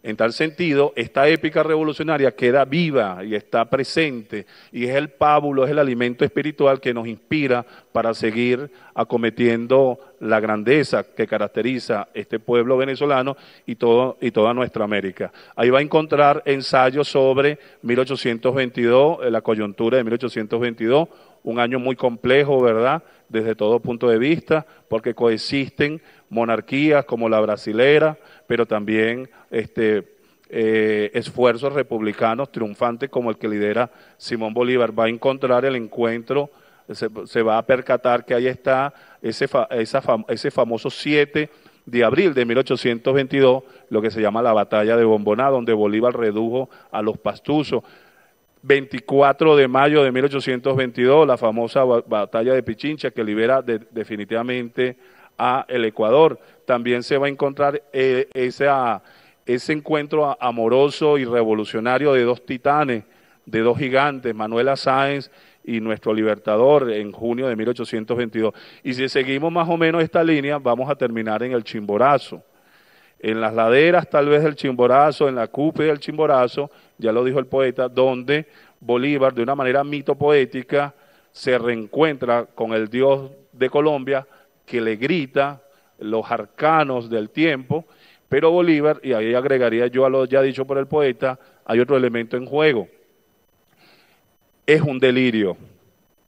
En tal sentido, esta épica revolucionaria queda viva y está presente, y es el pábulo, es el alimento espiritual que nos inspira para seguir acometiendo la grandeza que caracteriza este pueblo venezolano y toda nuestra América. Ahí va a encontrar ensayos sobre 1822, la coyuntura de 1822, un año muy complejo, ¿verdad?, desde todo punto de vista, porque coexisten monarquías como la brasilera, pero también esfuerzos republicanos triunfantes como el que lidera Simón Bolívar. Va a encontrar el encuentro, se va a percatar que ahí está ese famoso 7 de abril de 1822, lo que se llama la batalla de Bomboná, donde Bolívar redujo a los pastusos. 24 de mayo de 1822, la famosa batalla de Pichincha, que libera definitivamente a el Ecuador. También se va a encontrar ese encuentro amoroso y revolucionario de dos titanes, de dos gigantes, Manuela Sáenz y nuestro libertador, en junio de 1822. Y si seguimos más o menos esta línea, vamos a terminar en el Chimborazo. En las laderas tal vez del Chimborazo, en la cúspide del Chimborazo, ya lo dijo el poeta, donde Bolívar, de una manera mitopoética, se reencuentra con el Dios de Colombia, que le grita los arcanos del tiempo, pero Bolívar, y ahí agregaría yo a lo ya dicho por el poeta, hay otro elemento en juego. Es un delirio.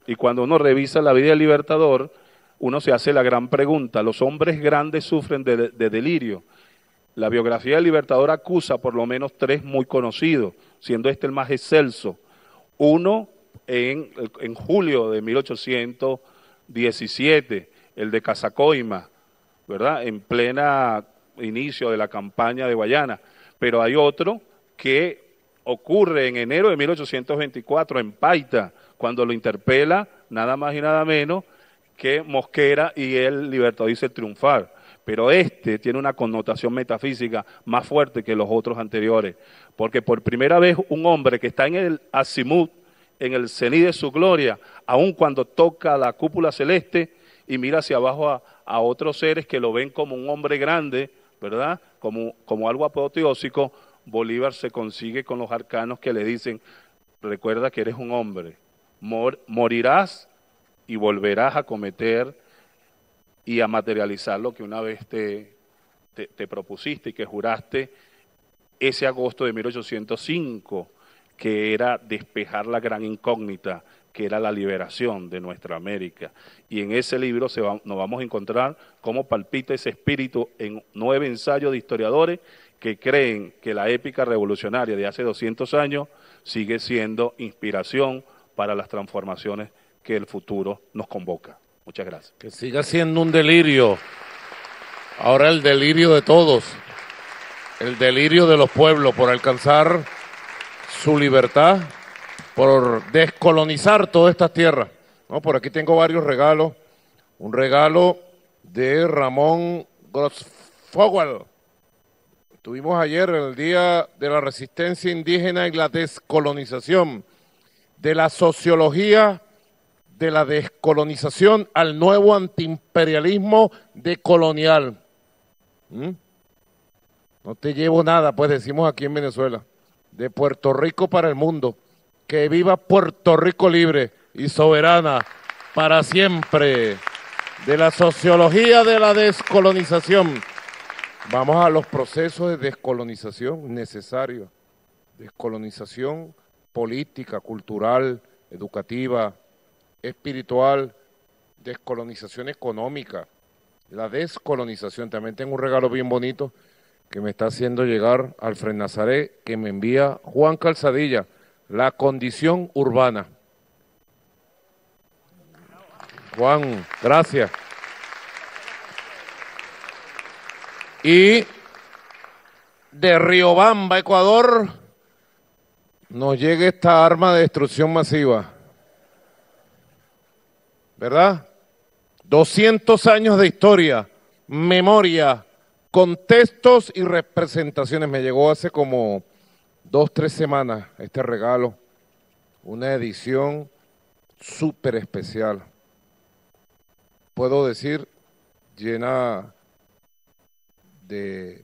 Y cuando uno revisa la vida del Libertador, uno se hace la gran pregunta, ¿los hombres grandes sufren de delirio? La biografía del Libertador acusa por lo menos 3 muy conocidos, siendo este el más excelso. Uno en julio de 1817, el de Casacoima, ¿verdad?, en plena inicio de la campaña de Guayana. Pero hay otro que ocurre en enero de 1824 en Paita, cuando lo interpela nada más y nada menos que Mosquera, y el Libertador dice triunfar. Pero este tiene una connotación metafísica más fuerte que los otros anteriores, porque por primera vez un hombre que está en el azimut, en el cenit de su gloria, aun cuando toca la cúpula celeste y mira hacia abajo a otros seres que lo ven como un hombre grande, ¿verdad?, como algo apoteósico, Bolívar se consigue con los arcanos que le dicen, recuerda que eres un hombre, morirás y volverás a cometer y a materializar lo que una vez te propusiste y que juraste ese agosto de 1805, que era despejar la gran incógnita que era la liberación de nuestra América. Y en ese libro nos vamos a encontrar cómo palpita ese espíritu en 9 ensayos de historiadores que creen que la épica revolucionaria de hace 200 años sigue siendo inspiración para las transformaciones que el futuro nos convoca. Muchas gracias. Que siga siendo un delirio. Ahora el delirio de todos, el delirio de los pueblos por alcanzar su libertad, por descolonizar todas estas tierras. No, por aquí tengo varios regalos. Un regalo de Ramón Grossfogel. Tuvimos ayer el Día de la Resistencia Indígena y la Descolonización, de la sociología de la descolonización al nuevo antiimperialismo decolonial. No te llevo nada, pues decimos aquí en Venezuela, de Puerto Rico para el mundo. Que viva Puerto Rico libre y soberana para siempre. De la sociología de la descolonización. Vamos a los procesos de descolonización necesarios. Descolonización política, cultural, educativa, espiritual, descolonización económica. La descolonización. También tengo un regalo bien bonito que me está haciendo llegar Alfred Nazaret, que me envía Juan Calzadilla. La condición urbana. Juan, gracias. Y de Riobamba, Ecuador, nos llega esta arma de destrucción masiva. ¿Verdad? 200 años de historia, memoria, contextos y representaciones. Me llegó hace como 2 o 3 semanas este regalo, una edición súper especial, puedo decir llena de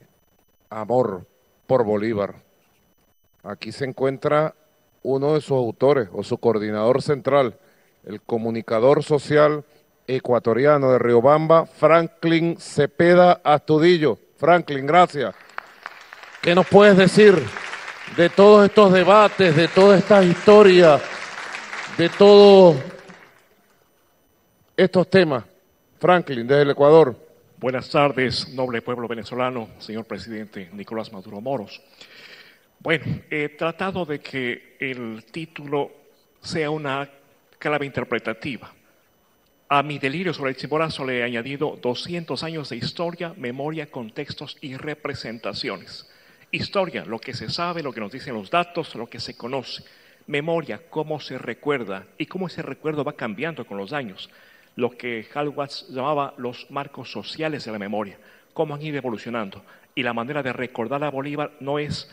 amor por Bolívar. Aquí se encuentra uno de sus autores o su coordinador central, el comunicador social ecuatoriano de Riobamba, Franklin Cepeda Astudillo. Franklin, gracias. ¿Qué nos puedes decir de todos estos debates, de todas estas historias, de todos estos temas? Franklin, desde el Ecuador. Buenas tardes, noble pueblo venezolano, señor presidente Nicolás Maduro Moros. Bueno, he tratado de que el título sea una clave interpretativa. A mi delirio sobre el Chimborazo le he añadido 200 años de historia, memoria, contextos y representaciones. Historia, lo que se sabe, lo que nos dicen los datos, lo que se conoce. Memoria, cómo se recuerda y cómo ese recuerdo va cambiando con los años. Lo que Hallwatz llamaba los marcos sociales de la memoria, cómo han ido evolucionando. Y la manera de recordar a Bolívar no es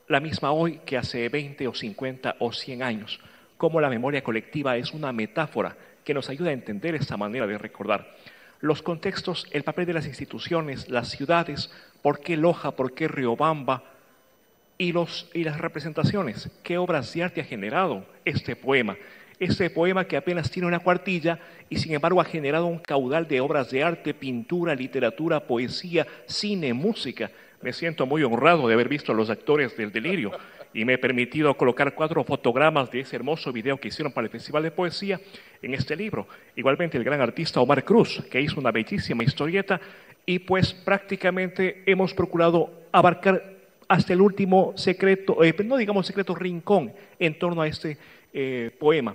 la misma hoy que hace 20 o 50 o 100 años. Cómo la memoria colectiva es una metáfora que nos ayuda a entender esta manera de recordar. Los contextos, el papel de las instituciones, las ciudades, por qué Loja, por qué Riobamba, y las representaciones, qué obras de arte ha generado este poema. Este poema que apenas tiene una cuartilla y sin embargo ha generado un caudal de obras de arte, pintura, literatura, poesía, cine, música. Me siento muy honrado de haber visto a los actores del Delirio y me he permitido colocar 4 fotogramas de ese hermoso video que hicieron para el Festival de Poesía en este libro. Igualmente el gran artista Omar Cruz, que hizo una bellísima historieta, y pues prácticamente hemos procurado abarcar hasta el último secreto, no digamos secreto, rincón en torno a este poema.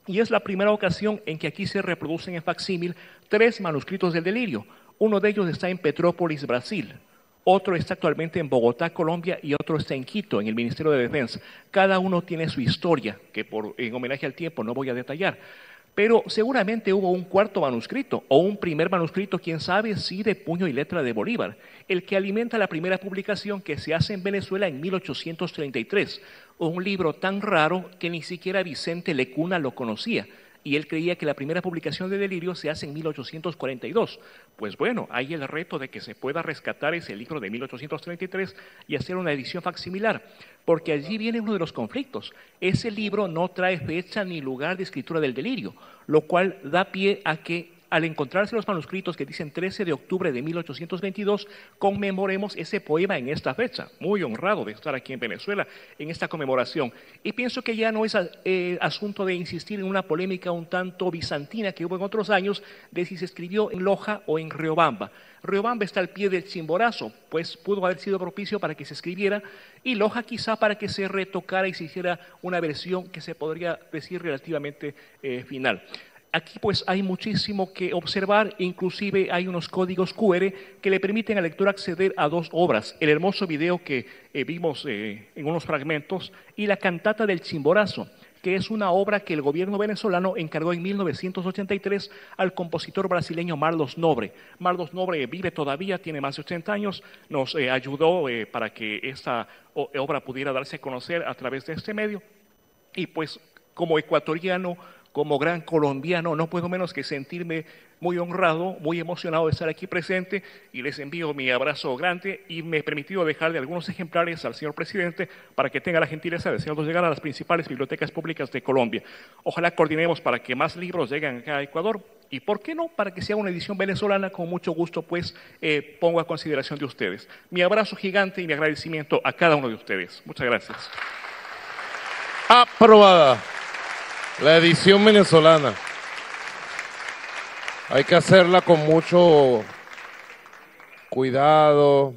Y es la primera ocasión en que aquí se reproducen en facsímil 3 manuscritos del Delirio. Uno de ellos está en Petrópolis, Brasil. Otro está actualmente en Bogotá, Colombia, y otro está en Quito, en el Ministerio de Defensa. Cada uno tiene su historia, que en homenaje al tiempo no voy a detallar. Pero seguramente hubo un 4º manuscrito, o un primer manuscrito, quién sabe, si de puño y letra de Bolívar, el que alimenta la primera publicación que se hace en Venezuela en 1833, un libro tan raro que ni siquiera Vicente Lecuna lo conocía, y él creía que la primera publicación de Delirio se hace en 1842. Pues bueno, hay el reto de que se pueda rescatar ese libro de 1833 y hacer una edición facsimilar, porque allí viene uno de los conflictos. Ese libro no trae fecha ni lugar de escritura del Delirio, lo cual da pie a que al encontrarse los manuscritos que dicen 13 de octubre de 1822, conmemoremos ese poema en esta fecha. Muy honrado de estar aquí en Venezuela en esta conmemoración. Y pienso que ya no es asunto de insistir en una polémica un tanto bizantina que hubo en otros años de si se escribió en Loja o en Riobamba. Riobamba está al pie del Chimborazo, pues pudo haber sido propicio para que se escribiera, y Loja quizá para que se retocara y se hiciera una versión que se podría decir relativamente final. Aquí pues hay muchísimo que observar, inclusive hay unos códigos QR que le permiten al lector acceder a dos obras, el hermoso video que vimos en unos fragmentos y la cantata del Chimborazo, que es una obra que el gobierno venezolano encargó en 1983 al compositor brasileño Marlos Nobre. Marlos Nobre vive todavía, tiene más de 80 años, nos ayudó para que esta obra pudiera darse a conocer a través de este medio, y pues como ecuatoriano, como gran colombiano, no puedo menos que sentirme muy honrado, muy emocionado de estar aquí presente, y les envío mi abrazo grande, y me he permitido dejarle algunos ejemplares al señor presidente para que tenga la gentileza de hacerlos llegar a las principales bibliotecas públicas de Colombia. Ojalá coordinemos para que más libros lleguen acá a Ecuador, y por qué no, para que sea una edición venezolana. Con mucho gusto pues pongo a consideración de ustedes. Mi abrazo gigante y mi agradecimiento a cada uno de ustedes. Muchas gracias. Aprobada la edición venezolana. Hay que hacerla con mucho cuidado,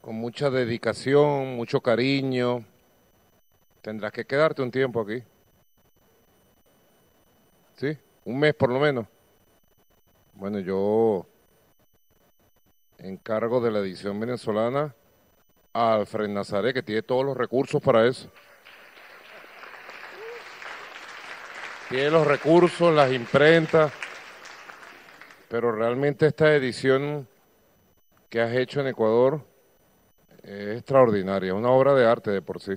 con mucha dedicación, mucho cariño. Tendrás que quedarte un tiempo aquí. ¿Sí? Un mes por lo menos. Bueno, yo encargo de la edición venezolana a Alfred Nazaret, que tiene todos los recursos para eso. Tiene los recursos, las imprentas, pero realmente esta edición que has hecho en Ecuador es extraordinaria, una obra de arte de por sí.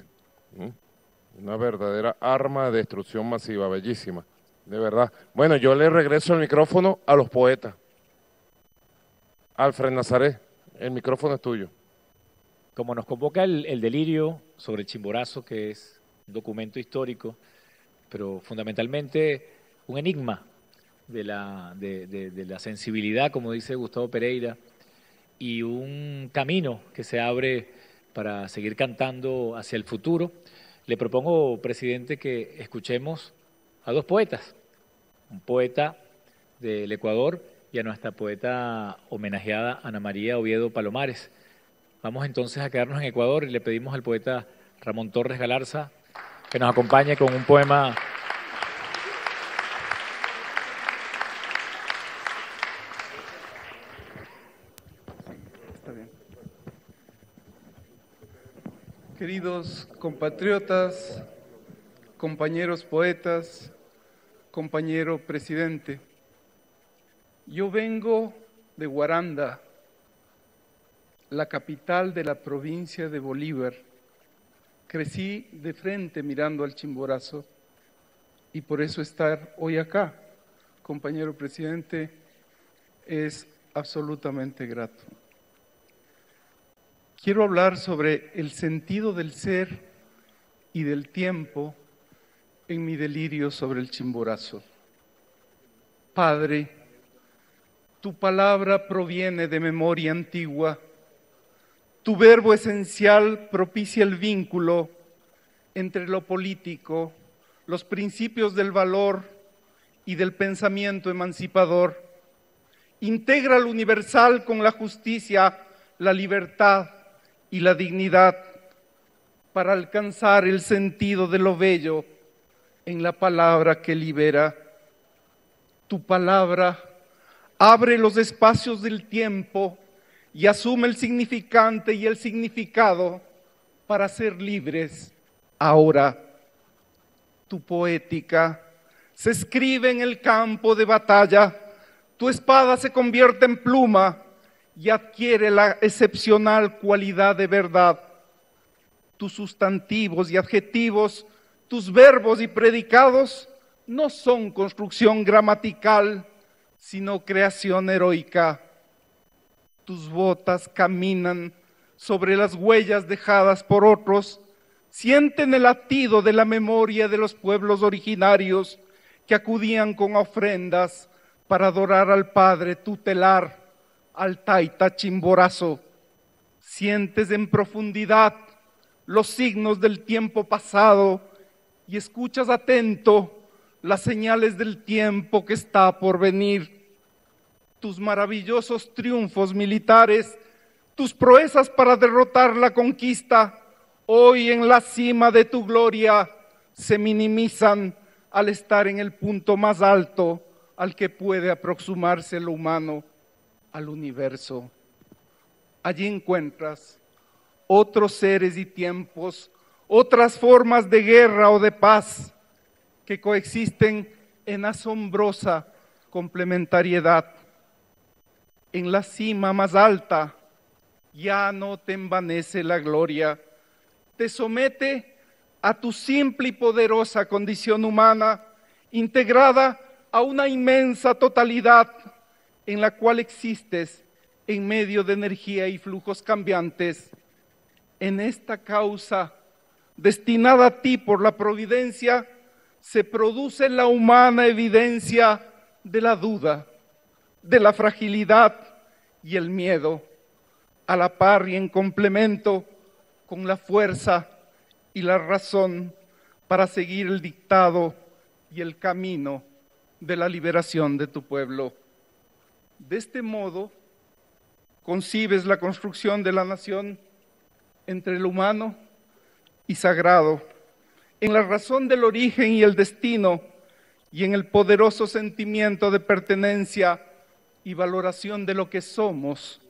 Una verdadera arma de destrucción masiva, bellísima, de verdad. Bueno, yo le regreso el micrófono a los poetas. Alfred Nazaret, el micrófono es tuyo. Como nos convoca el delirio sobre el Chimborazo, que es un documento histórico, pero fundamentalmente un enigma de la sensibilidad, como dice Gustavo Pereira, y un camino que se abre para seguir cantando hacia el futuro, le propongo, presidente, que escuchemos a dos poetas, un poeta del Ecuador y a nuestra poeta homenajeada Ana María Oviedo Palomares. Vamos entonces a quedarnos en Ecuador y le pedimos al poeta Ramón Torres Galarza que nos acompañe con un poema. Está bien. Queridos compatriotas, compañeros poetas, compañero presidente, yo vengo de Guaranda, la capital de la provincia de Bolívar. Crecí de frente mirando al Chimborazo y por eso estar hoy acá, compañero presidente, es absolutamente grato. Quiero hablar sobre el sentido del ser y del tiempo en mi delirio sobre el Chimborazo. Padre, tu palabra proviene de memoria antigua. Tu verbo esencial propicia el vínculo entre lo político, los principios del valor y del pensamiento emancipador. Integra lo universal con la justicia, la libertad y la dignidad para alcanzar el sentido de lo bello en la palabra que libera. Tu palabra abre los espacios del tiempo y asume el significante y el significado para ser libres ahora. Tu poética se escribe en el campo de batalla, tu espada se convierte en pluma y adquiere la excepcional cualidad de verdad. Tus sustantivos y adjetivos, tus verbos y predicados no son construcción gramatical, sino creación heroica. Tus botas caminan sobre las huellas dejadas por otros, sienten el latido de la memoria de los pueblos originarios que acudían con ofrendas para adorar al Padre tutelar, al Taita Chimborazo. Sientes en profundidad los signos del tiempo pasado y escuchas atento las señales del tiempo que está por venir. Tus maravillosos triunfos militares, tus proezas para derrotar la conquista, hoy en la cima de tu gloria, se minimizan al estar en el punto más alto al que puede aproximarse lo humano, al universo. Allí encuentras otros seres y tiempos, otras formas de guerra o de paz que coexisten en asombrosa complementariedad. En la cima más alta ya no te envanece la gloria, te somete a tu simple y poderosa condición humana, integrada a una inmensa totalidad en la cual existes en medio de energía y flujos cambiantes. En esta causa, destinada a ti por la providencia, se produce la humana evidencia de la duda, de la fragilidad y el miedo, a la par y en complemento con la fuerza y la razón para seguir el dictado y el camino de la liberación de tu pueblo. De este modo, concibes la construcción de la nación entre el humano y sagrado, en la razón del origen y el destino, y en el poderoso sentimiento de pertenencia y valoración de lo que somos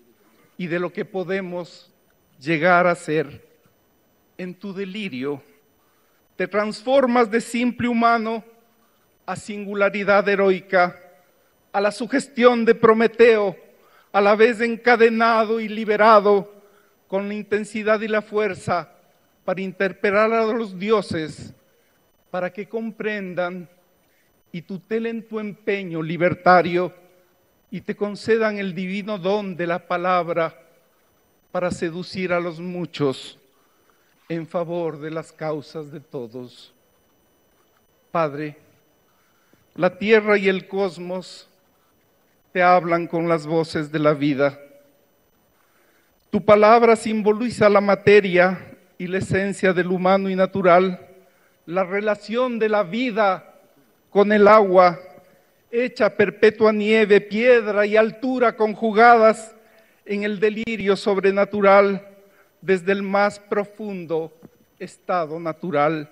y de lo que podemos llegar a ser. En tu delirio, te transformas de simple humano a singularidad heroica, a la sugestión de Prometeo, a la vez encadenado y liberado con la intensidad y la fuerza para interpelar a los dioses, para que comprendan y tutelen tu empeño libertario y te concedan el divino don de la palabra para seducir a los muchos en favor de las causas de todos. Padre, la tierra y el cosmos te hablan con las voces de la vida. Tu palabra simboliza la materia y la esencia del humano y natural, la relación de la vida con el agua, hecha perpetua nieve, piedra y altura conjugadas en el delirio sobrenatural desde el más profundo estado natural.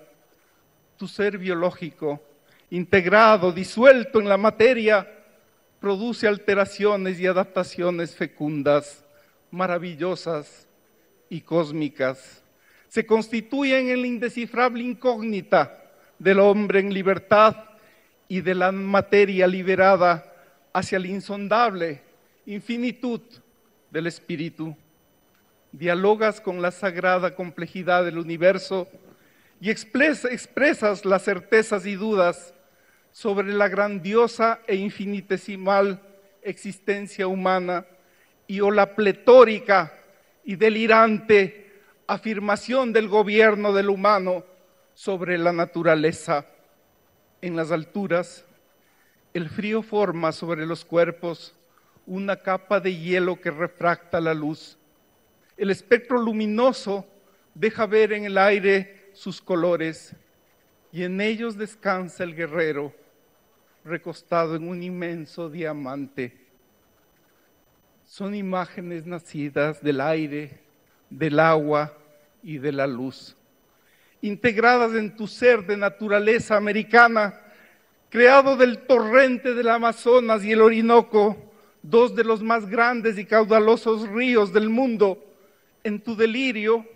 Tu ser biológico, integrado, disuelto en la materia, produce alteraciones y adaptaciones fecundas, maravillosas y cósmicas. Se constituyen en la indescifrable incógnita del hombre en libertad y de la materia liberada hacia la insondable infinitud del espíritu. Dialogas con la sagrada complejidad del universo y expresas las certezas y dudas sobre la grandiosa e infinitesimal existencia humana y o la pletórica y delirante afirmación del gobierno del humano sobre la naturaleza. En las alturas, el frío forma sobre los cuerpos una capa de hielo que refracta la luz. El espectro luminoso deja ver en el aire sus colores y en ellos descansa el guerrero, recostado en un inmenso diamante. Son imágenes nacidas del aire, del agua y de la luz, integradas en tu ser de naturaleza americana, creado del torrente del Amazonas y el Orinoco, dos de los más grandes y caudalosos ríos del mundo. En tu delirio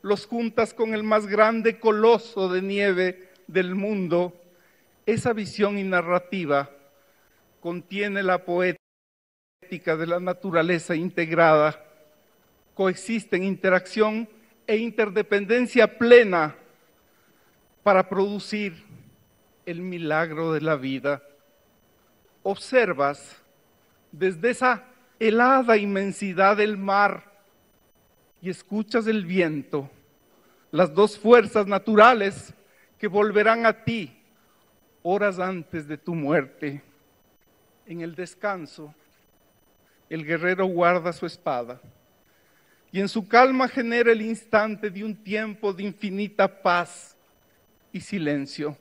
los juntas con el más grande coloso de nieve del mundo. Esa visión y narrativa contiene la poética de la naturaleza integrada, coexiste en interacción e interdependencia plena para producir el milagro de la vida. Observas desde esa helada inmensidad del mar y escuchas el viento, las dos fuerzas naturales que volverán a ti horas antes de tu muerte. En el descanso, el guerrero guarda su espada y en su calma genera el instante de un tiempo de infinita paz y silencio.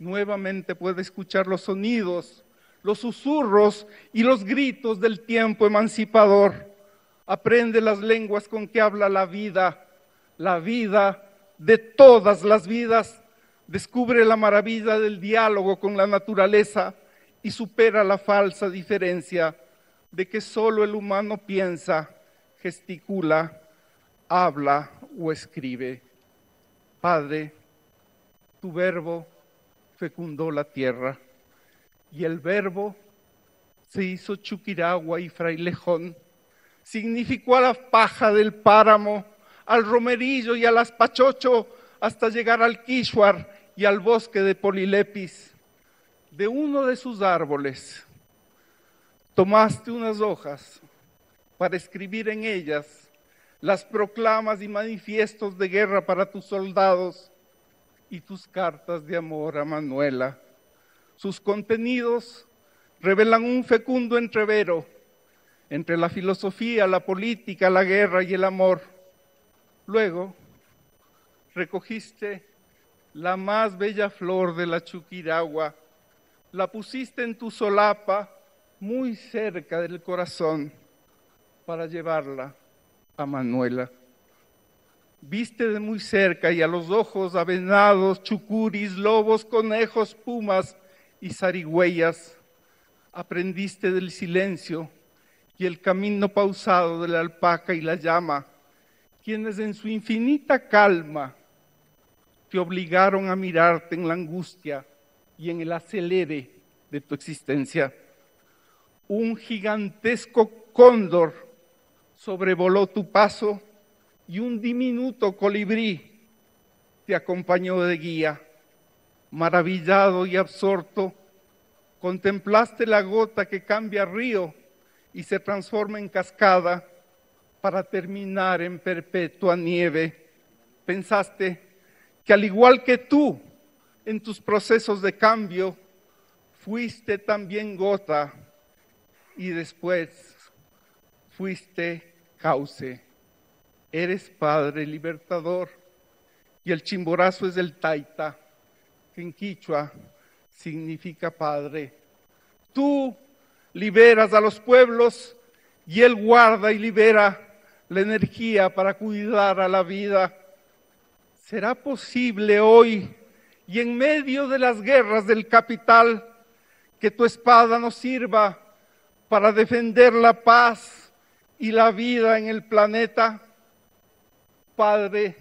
Nuevamente puede escuchar los sonidos, los susurros y los gritos del tiempo emancipador. Aprende las lenguas con que habla la vida de todas las vidas. Descubre la maravilla del diálogo con la naturaleza y supera la falsa diferencia de que solo el humano piensa, gesticula, habla o escribe. Padre, tu verbo fecundó la tierra y el verbo se hizo Chuquiragua y Frailejón. Significó a la paja del páramo, al romerillo y al aspachocho, hasta llegar al Quixuar y al bosque de Polilepis. De uno de sus árboles tomaste unas hojas para escribir en ellas las proclamas y manifiestos de guerra para tus soldados y tus cartas de amor a Manuela. Sus contenidos revelan un fecundo entrevero entre la filosofía, la política, la guerra y el amor. Luego recogiste la más bella flor de la Chuquiragua, la pusiste en tu solapa muy cerca del corazón para llevarla a Manuela. Viste de muy cerca y a los ojos a venados, chucuris, lobos, conejos, pumas y zarigüeyas. Aprendiste del silencio y el camino pausado de la alpaca y la llama, quienes en su infinita calma te obligaron a mirarte en la angustia y en el acelere de tu existencia. Un gigantesco cóndor sobrevoló tu paso y un diminuto colibrí te acompañó de guía. Maravillado y absorto, contemplaste la gota que cambia río y se transforma en cascada para terminar en perpetua nieve. Pensaste que al igual que tú, en tus procesos de cambio, fuiste también gota y después fuiste cauce. Eres padre libertador y el Chimborazo es el taita, que en quichua significa padre. Tú liberas a los pueblos y él guarda y libera la energía para cuidar a la vida. ¿Será posible hoy y en medio de las guerras del capital que tu espada nos sirva para defender la paz y la vida en el planeta? Padre,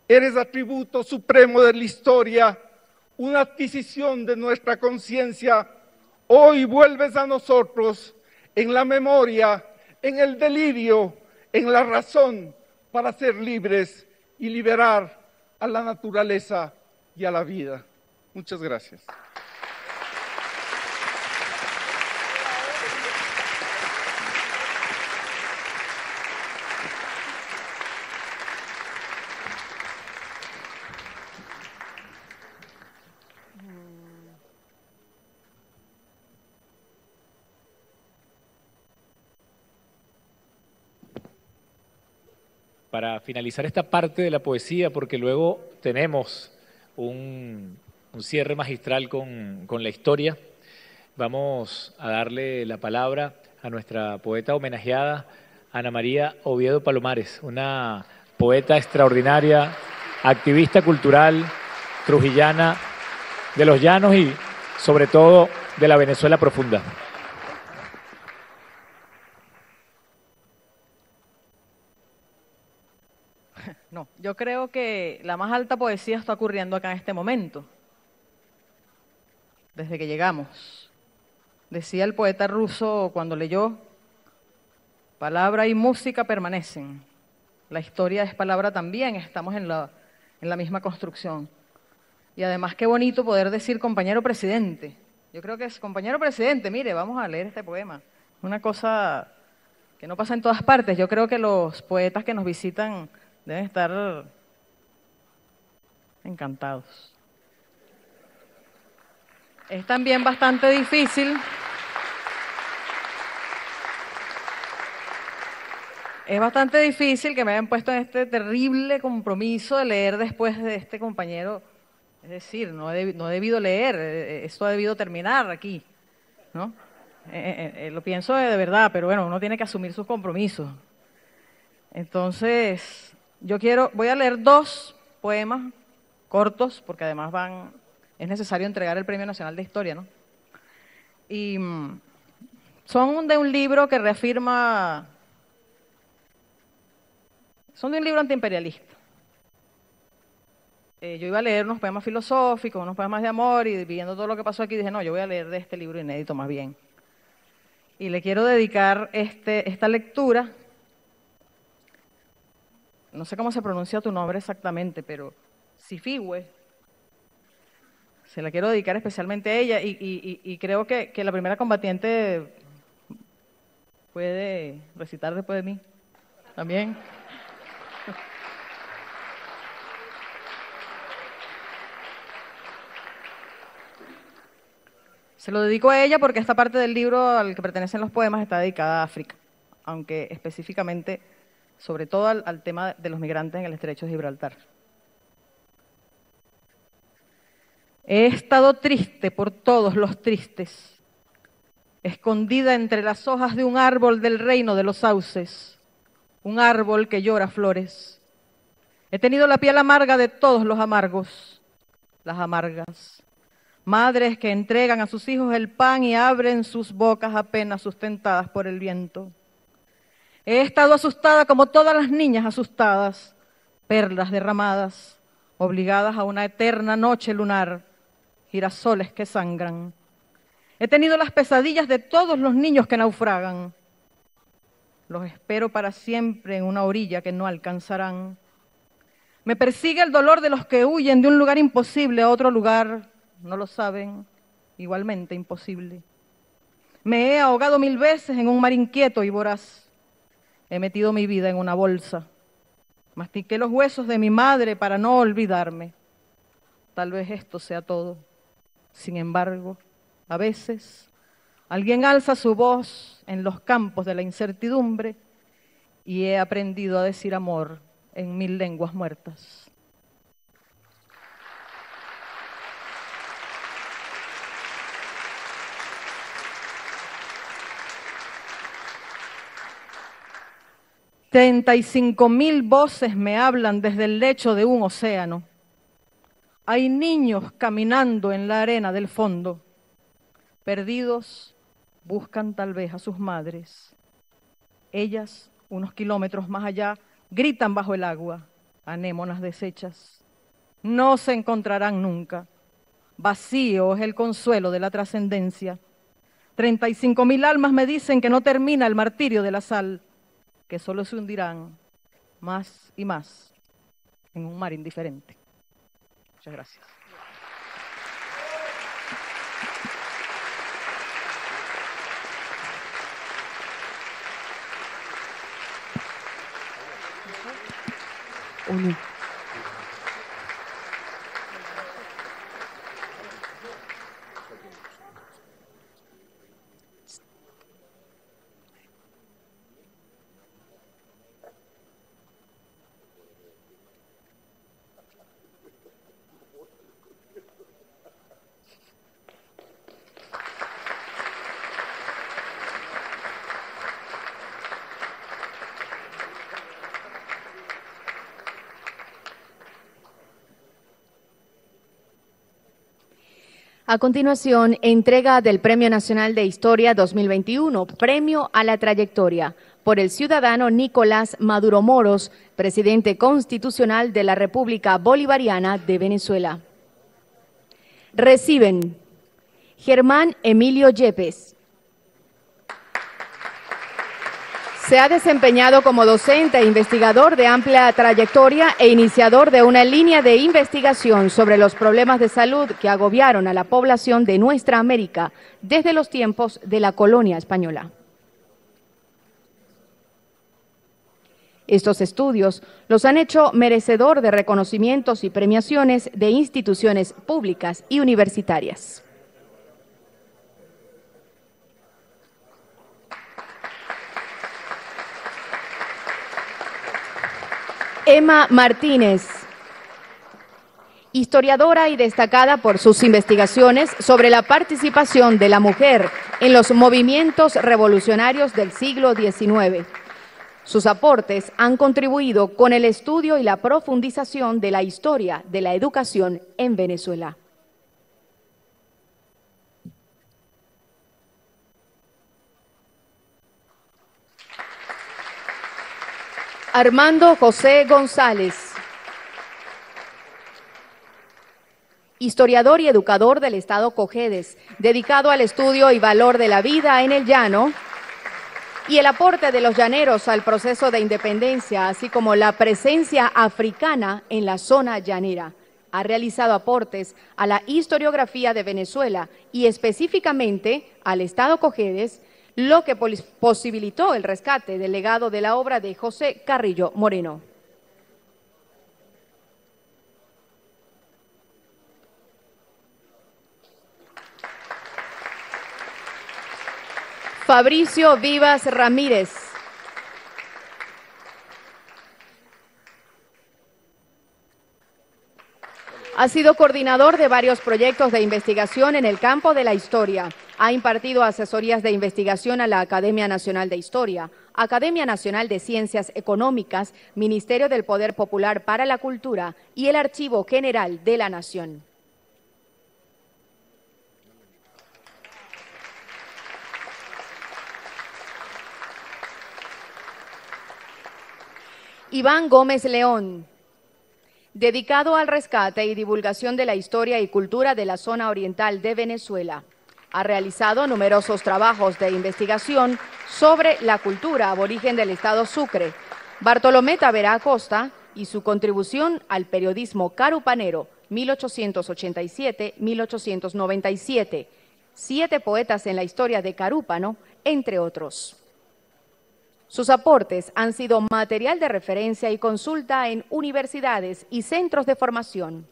eres atributo supremo de la historia, una adquisición de nuestra conciencia. Hoy vuelves a nosotros en la memoria, en el delirio, en la razón, para ser libres y liberar a la naturaleza y a la vida. Muchas gracias. Para finalizar esta parte de la poesía, porque luego tenemos un cierre magistral con la historia, vamos a darle la palabra a nuestra poeta homenajeada, Ana María Oviedo Palomares, una poeta extraordinaria, activista cultural, trujillana, de los llanos y sobre todo de la Venezuela profunda. No, yo creo que la más alta poesía está ocurriendo acá en este momento, desde que llegamos. Decía el poeta ruso cuando leyó, palabra y música permanecen, la historia es palabra también, estamos en la misma construcción. Y además qué bonito poder decir compañero presidente. Yo creo que es compañero presidente, mire, vamos a leer este poema. Una cosa que no pasa en todas partes. Yo creo que los poetas que nos visitan deben estar encantados. Es también bastante difícil. Es bastante difícil que me hayan puesto en este terrible compromiso de leer después de este compañero. Es decir, no he debido leer, esto ha debido terminar aquí, ¿no? Lo pienso de verdad, pero bueno, uno tiene que asumir sus compromisos. Entonces, voy a leer 2 poemas cortos, porque además es necesario entregar el Premio Nacional de Historia, ¿no? Y son de un libro que reafirma, son de un libro antiimperialista. Yo iba a leer unos poemas filosóficos, unos poemas de amor, y viendo todo lo que pasó aquí dije, no, yo voy a leer de este libro inédito más bien. Y le quiero dedicar esta lectura. No sé cómo se pronuncia tu nombre exactamente, pero Sifihue. Se la quiero dedicar especialmente a ella y creo que la primera combatiente puede recitar después de mí también. Se lo dedico a ella porque esta parte del libro al que pertenecen los poemas está dedicada a África, aunque específicamente, sobre todo al tema de los migrantes en el Estrecho de Gibraltar. He estado triste por todos los tristes, escondida entre las hojas de un árbol del reino de los sauces, un árbol que llora flores. He tenido la piel amarga de todos los amargos, las amargas. Madres que entregan a sus hijos el pan y abren sus bocas apenas sustentadas por el viento. He estado asustada como todas las niñas asustadas, perlas derramadas, obligadas a una eterna noche lunar, girasoles que sangran. He tenido las pesadillas de todos los niños que naufragan. Los espero para siempre en una orilla que no alcanzarán. Me persigue el dolor de los que huyen de un lugar imposible a otro lugar. No lo saben, igualmente imposible. Me he ahogado 1000 veces en un mar inquieto y voraz. He metido mi vida en una bolsa. Mastiqué los huesos de mi madre para no olvidarme. Tal vez esto sea todo. Sin embargo, a veces, alguien alza su voz en los campos de la incertidumbre y he aprendido a decir amor en 1000 lenguas muertas. $35.000 voces me hablan desde el lecho de un océano. Hay niños caminando en la arena del fondo. Perdidos, buscan tal vez a sus madres. Ellas, unos kilómetros más allá, gritan bajo el agua, anémonas deshechas. No se encontrarán nunca. Vacío es el consuelo de la trascendencia. 35.000 almas me dicen que no termina el martirio de la sal, que solo se hundirán más y más en un mar indiferente. Muchas gracias. Uno. A continuación, entrega del Premio Nacional de Historia 2021, Premio a la Trayectoria, por el ciudadano Nicolás Maduro Moros, presidente constitucional de la República Bolivariana de Venezuela. Reciben Germán Emilio Yepes. Se ha desempeñado como docente e investigador de amplia trayectoria e iniciador de una línea de investigación sobre los problemas de salud que agobiaron a la población de nuestra América desde los tiempos de la colonia española. Estos estudios los han hecho merecedor de reconocimientos y premiaciones de instituciones públicas y universitarias. Emma Martínez, historiadora y destacada por sus investigaciones sobre la participación de la mujer en los movimientos revolucionarios del siglo XIX. Sus aportes han contribuido con el estudio y la profundización de la historia de la educación en Venezuela. Armando José González, historiador y educador del Estado Cojedes, dedicado al estudio y valor de la vida en el llano y el aporte de los llaneros al proceso de independencia, así como la presencia africana en la zona llanera. Ha realizado aportes a la historiografía de Venezuela y específicamente al Estado Cojedes, lo que posibilitó el rescate del legado de la obra de José Carrillo Moreno. Fabricio Vivas Ramírez, ha sido coordinador de varios proyectos de investigación en el campo de la historia. Ha impartido asesorías de investigación a la Academia Nacional de Historia, Academia Nacional de Ciencias Económicas, Ministerio del Poder Popular para la Cultura y el Archivo General de la Nación. Iván Gómez León, dedicado al rescate y divulgación de la historia y cultura de la zona oriental de Venezuela. Ha realizado numerosos trabajos de investigación sobre la cultura aborigen del estado Sucre. Bartolomé Tavera Acosta y su contribución al periodismo carupanero 1887-1897. 7 poetas en la historia de Carúpano, entre otros. Sus aportes han sido material de referencia y consulta en universidades y centros de formación.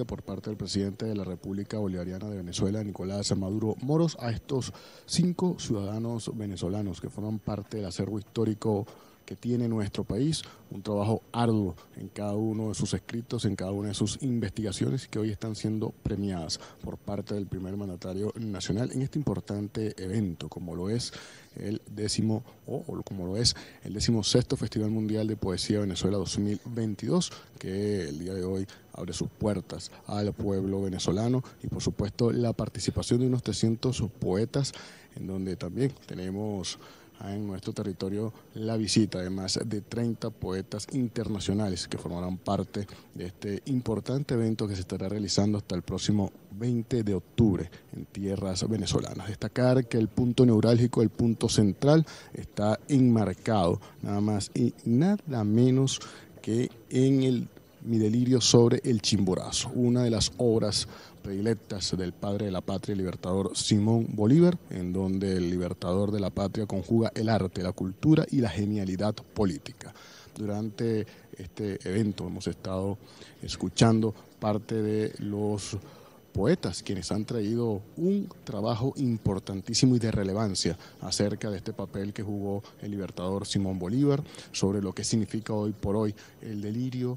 Por parte del presidente de la República Bolivariana de Venezuela, Nicolás Maduro Moros, a estos 5 ciudadanos venezolanos que forman parte del acervo histórico que tiene nuestro país, un trabajo arduo en cada uno de sus escritos, en cada una de sus investigaciones que hoy están siendo premiadas por parte del primer mandatario nacional en este importante evento, como lo es el 16º Festival Mundial de Poesía Venezuela 2022, que el día de hoy abre sus puertas al pueblo venezolano y por supuesto la participación de unos 300 poetas, en donde también tenemos en nuestro territorio la visita de más de 30 poetas internacionales que formarán parte de este importante evento que se estará realizando hasta el próximo 20 de octubre en tierras venezolanas. Destacar que el punto neurálgico, el punto central, está enmarcado nada más y nada menos que en Mi delirio sobre el Chimborazo, una de las obras predilectas del padre de la patria, el libertador Simón Bolívar, en donde el libertador de la patria conjuga el arte, la cultura y la genialidad política. Durante este evento hemos estado escuchando parte de los poetas, quienes han traído un trabajo importantísimo y de relevancia acerca de este papel que jugó el libertador Simón Bolívar, sobre lo que significa hoy por hoy el delirio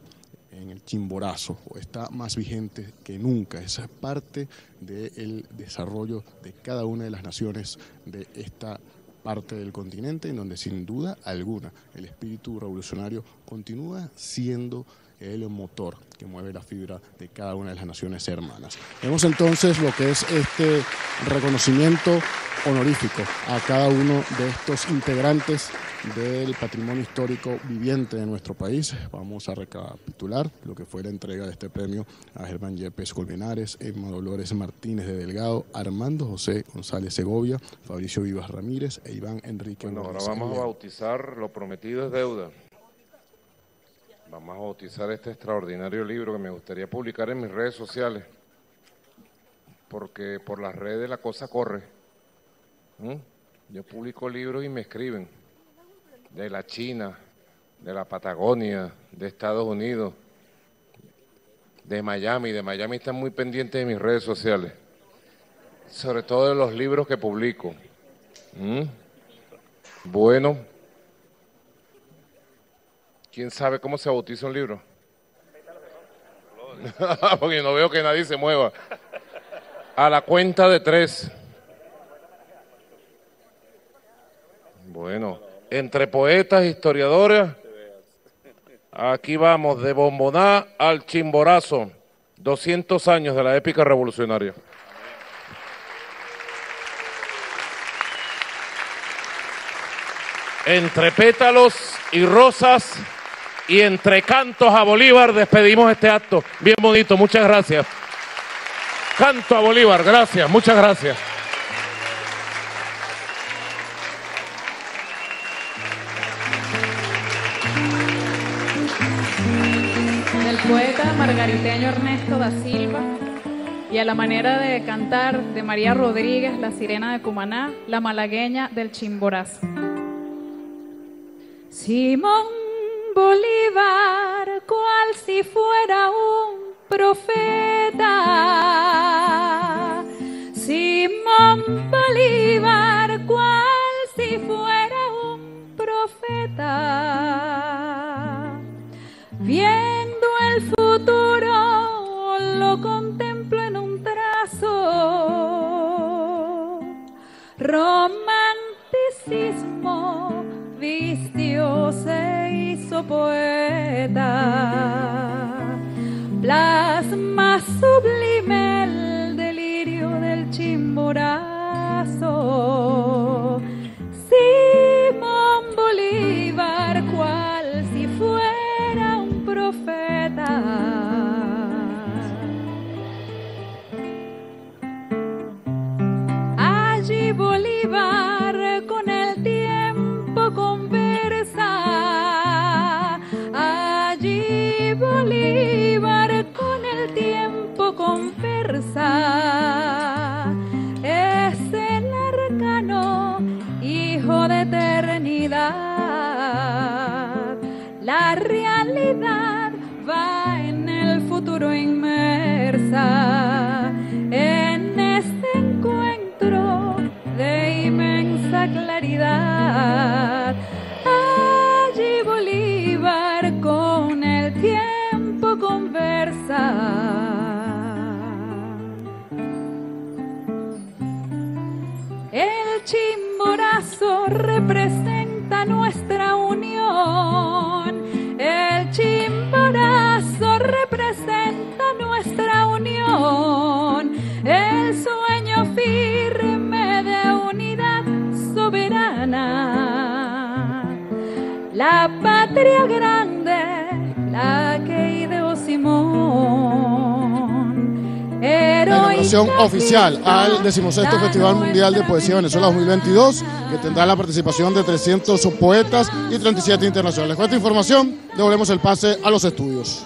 en el Chimborazo, está más vigente que nunca, es parte del desarrollo de cada una de las naciones de esta parte del continente, en donde sin duda alguna el espíritu revolucionario continúa siendo el motor que mueve la fibra de cada una de las naciones hermanas. Vemos entonces lo que es este reconocimiento honorífico a cada uno de estos integrantes del patrimonio histórico viviente de nuestro país. Vamos a recapitular lo que fue la entrega de este premio a Germán Yepes Colmenares, Emma Dolores Martínez de Delgado, Armando José González Segovia, Fabricio Vivas Ramírez e Iván Enrique. Bueno, ahora vamos a bautizar Lo prometido es deuda. Vamos a bautizar este extraordinario libro que me gustaría publicar en mis redes sociales, porque por las redes la cosa corre. Yo publico libros y me escriben de la China, de la Patagonia, de Estados Unidos, de Miami. De Miami están muy pendientes de mis redes sociales, sobre todo de los libros que publico. Bueno, ¿quién sabe cómo se bautiza un libro? Porque no veo que nadie se mueva. A la cuenta de 3. Bueno, entre poetas, historiadores, aquí vamos, de Bomboná al Chimborazo, 200 años de la épica revolucionaria. Entre pétalos y rosas y entre cantos a Bolívar despedimos este acto. Bien bonito, muchas gracias. Canto a Bolívar, gracias, muchas gracias. Del poeta margariteño Ernesto da Silva y a la manera de cantar de María Rodríguez, la sirena de Cumaná, la malagueña del Chimborazo. Simón Bolívar, cual si fuera un profeta. Simón Bolívar, cual si fuera un profeta. Viendo el futuro, lo contemplo en un trazo. Romanticismo vistió, se hizo poeta, plasma sublime el delirio del Chimborazo. Simón Bolívar, cual si fuera un profeta. Allí Bolívar con el tiempo conversa, allí Bolívar con el tiempo conversa, es el arcano, hijo de eternidad, la realidad va en el futuro inmersa, en este encuentro de inmensa claridad. Allí Bolívar con el tiempo conversa. El Chimborazo representa nuestra unión. El Chimborazo representa nuestra unión. El sueño firme de unidad soberana. La patria grande, la que ideó Simón. La inauguración oficial al 16º Festival Mundial de Poesía Venezuela 2022, que tendrá la participación de 300 poetas y 37 internacionales. Con esta información, devolvemos el pase a los estudios.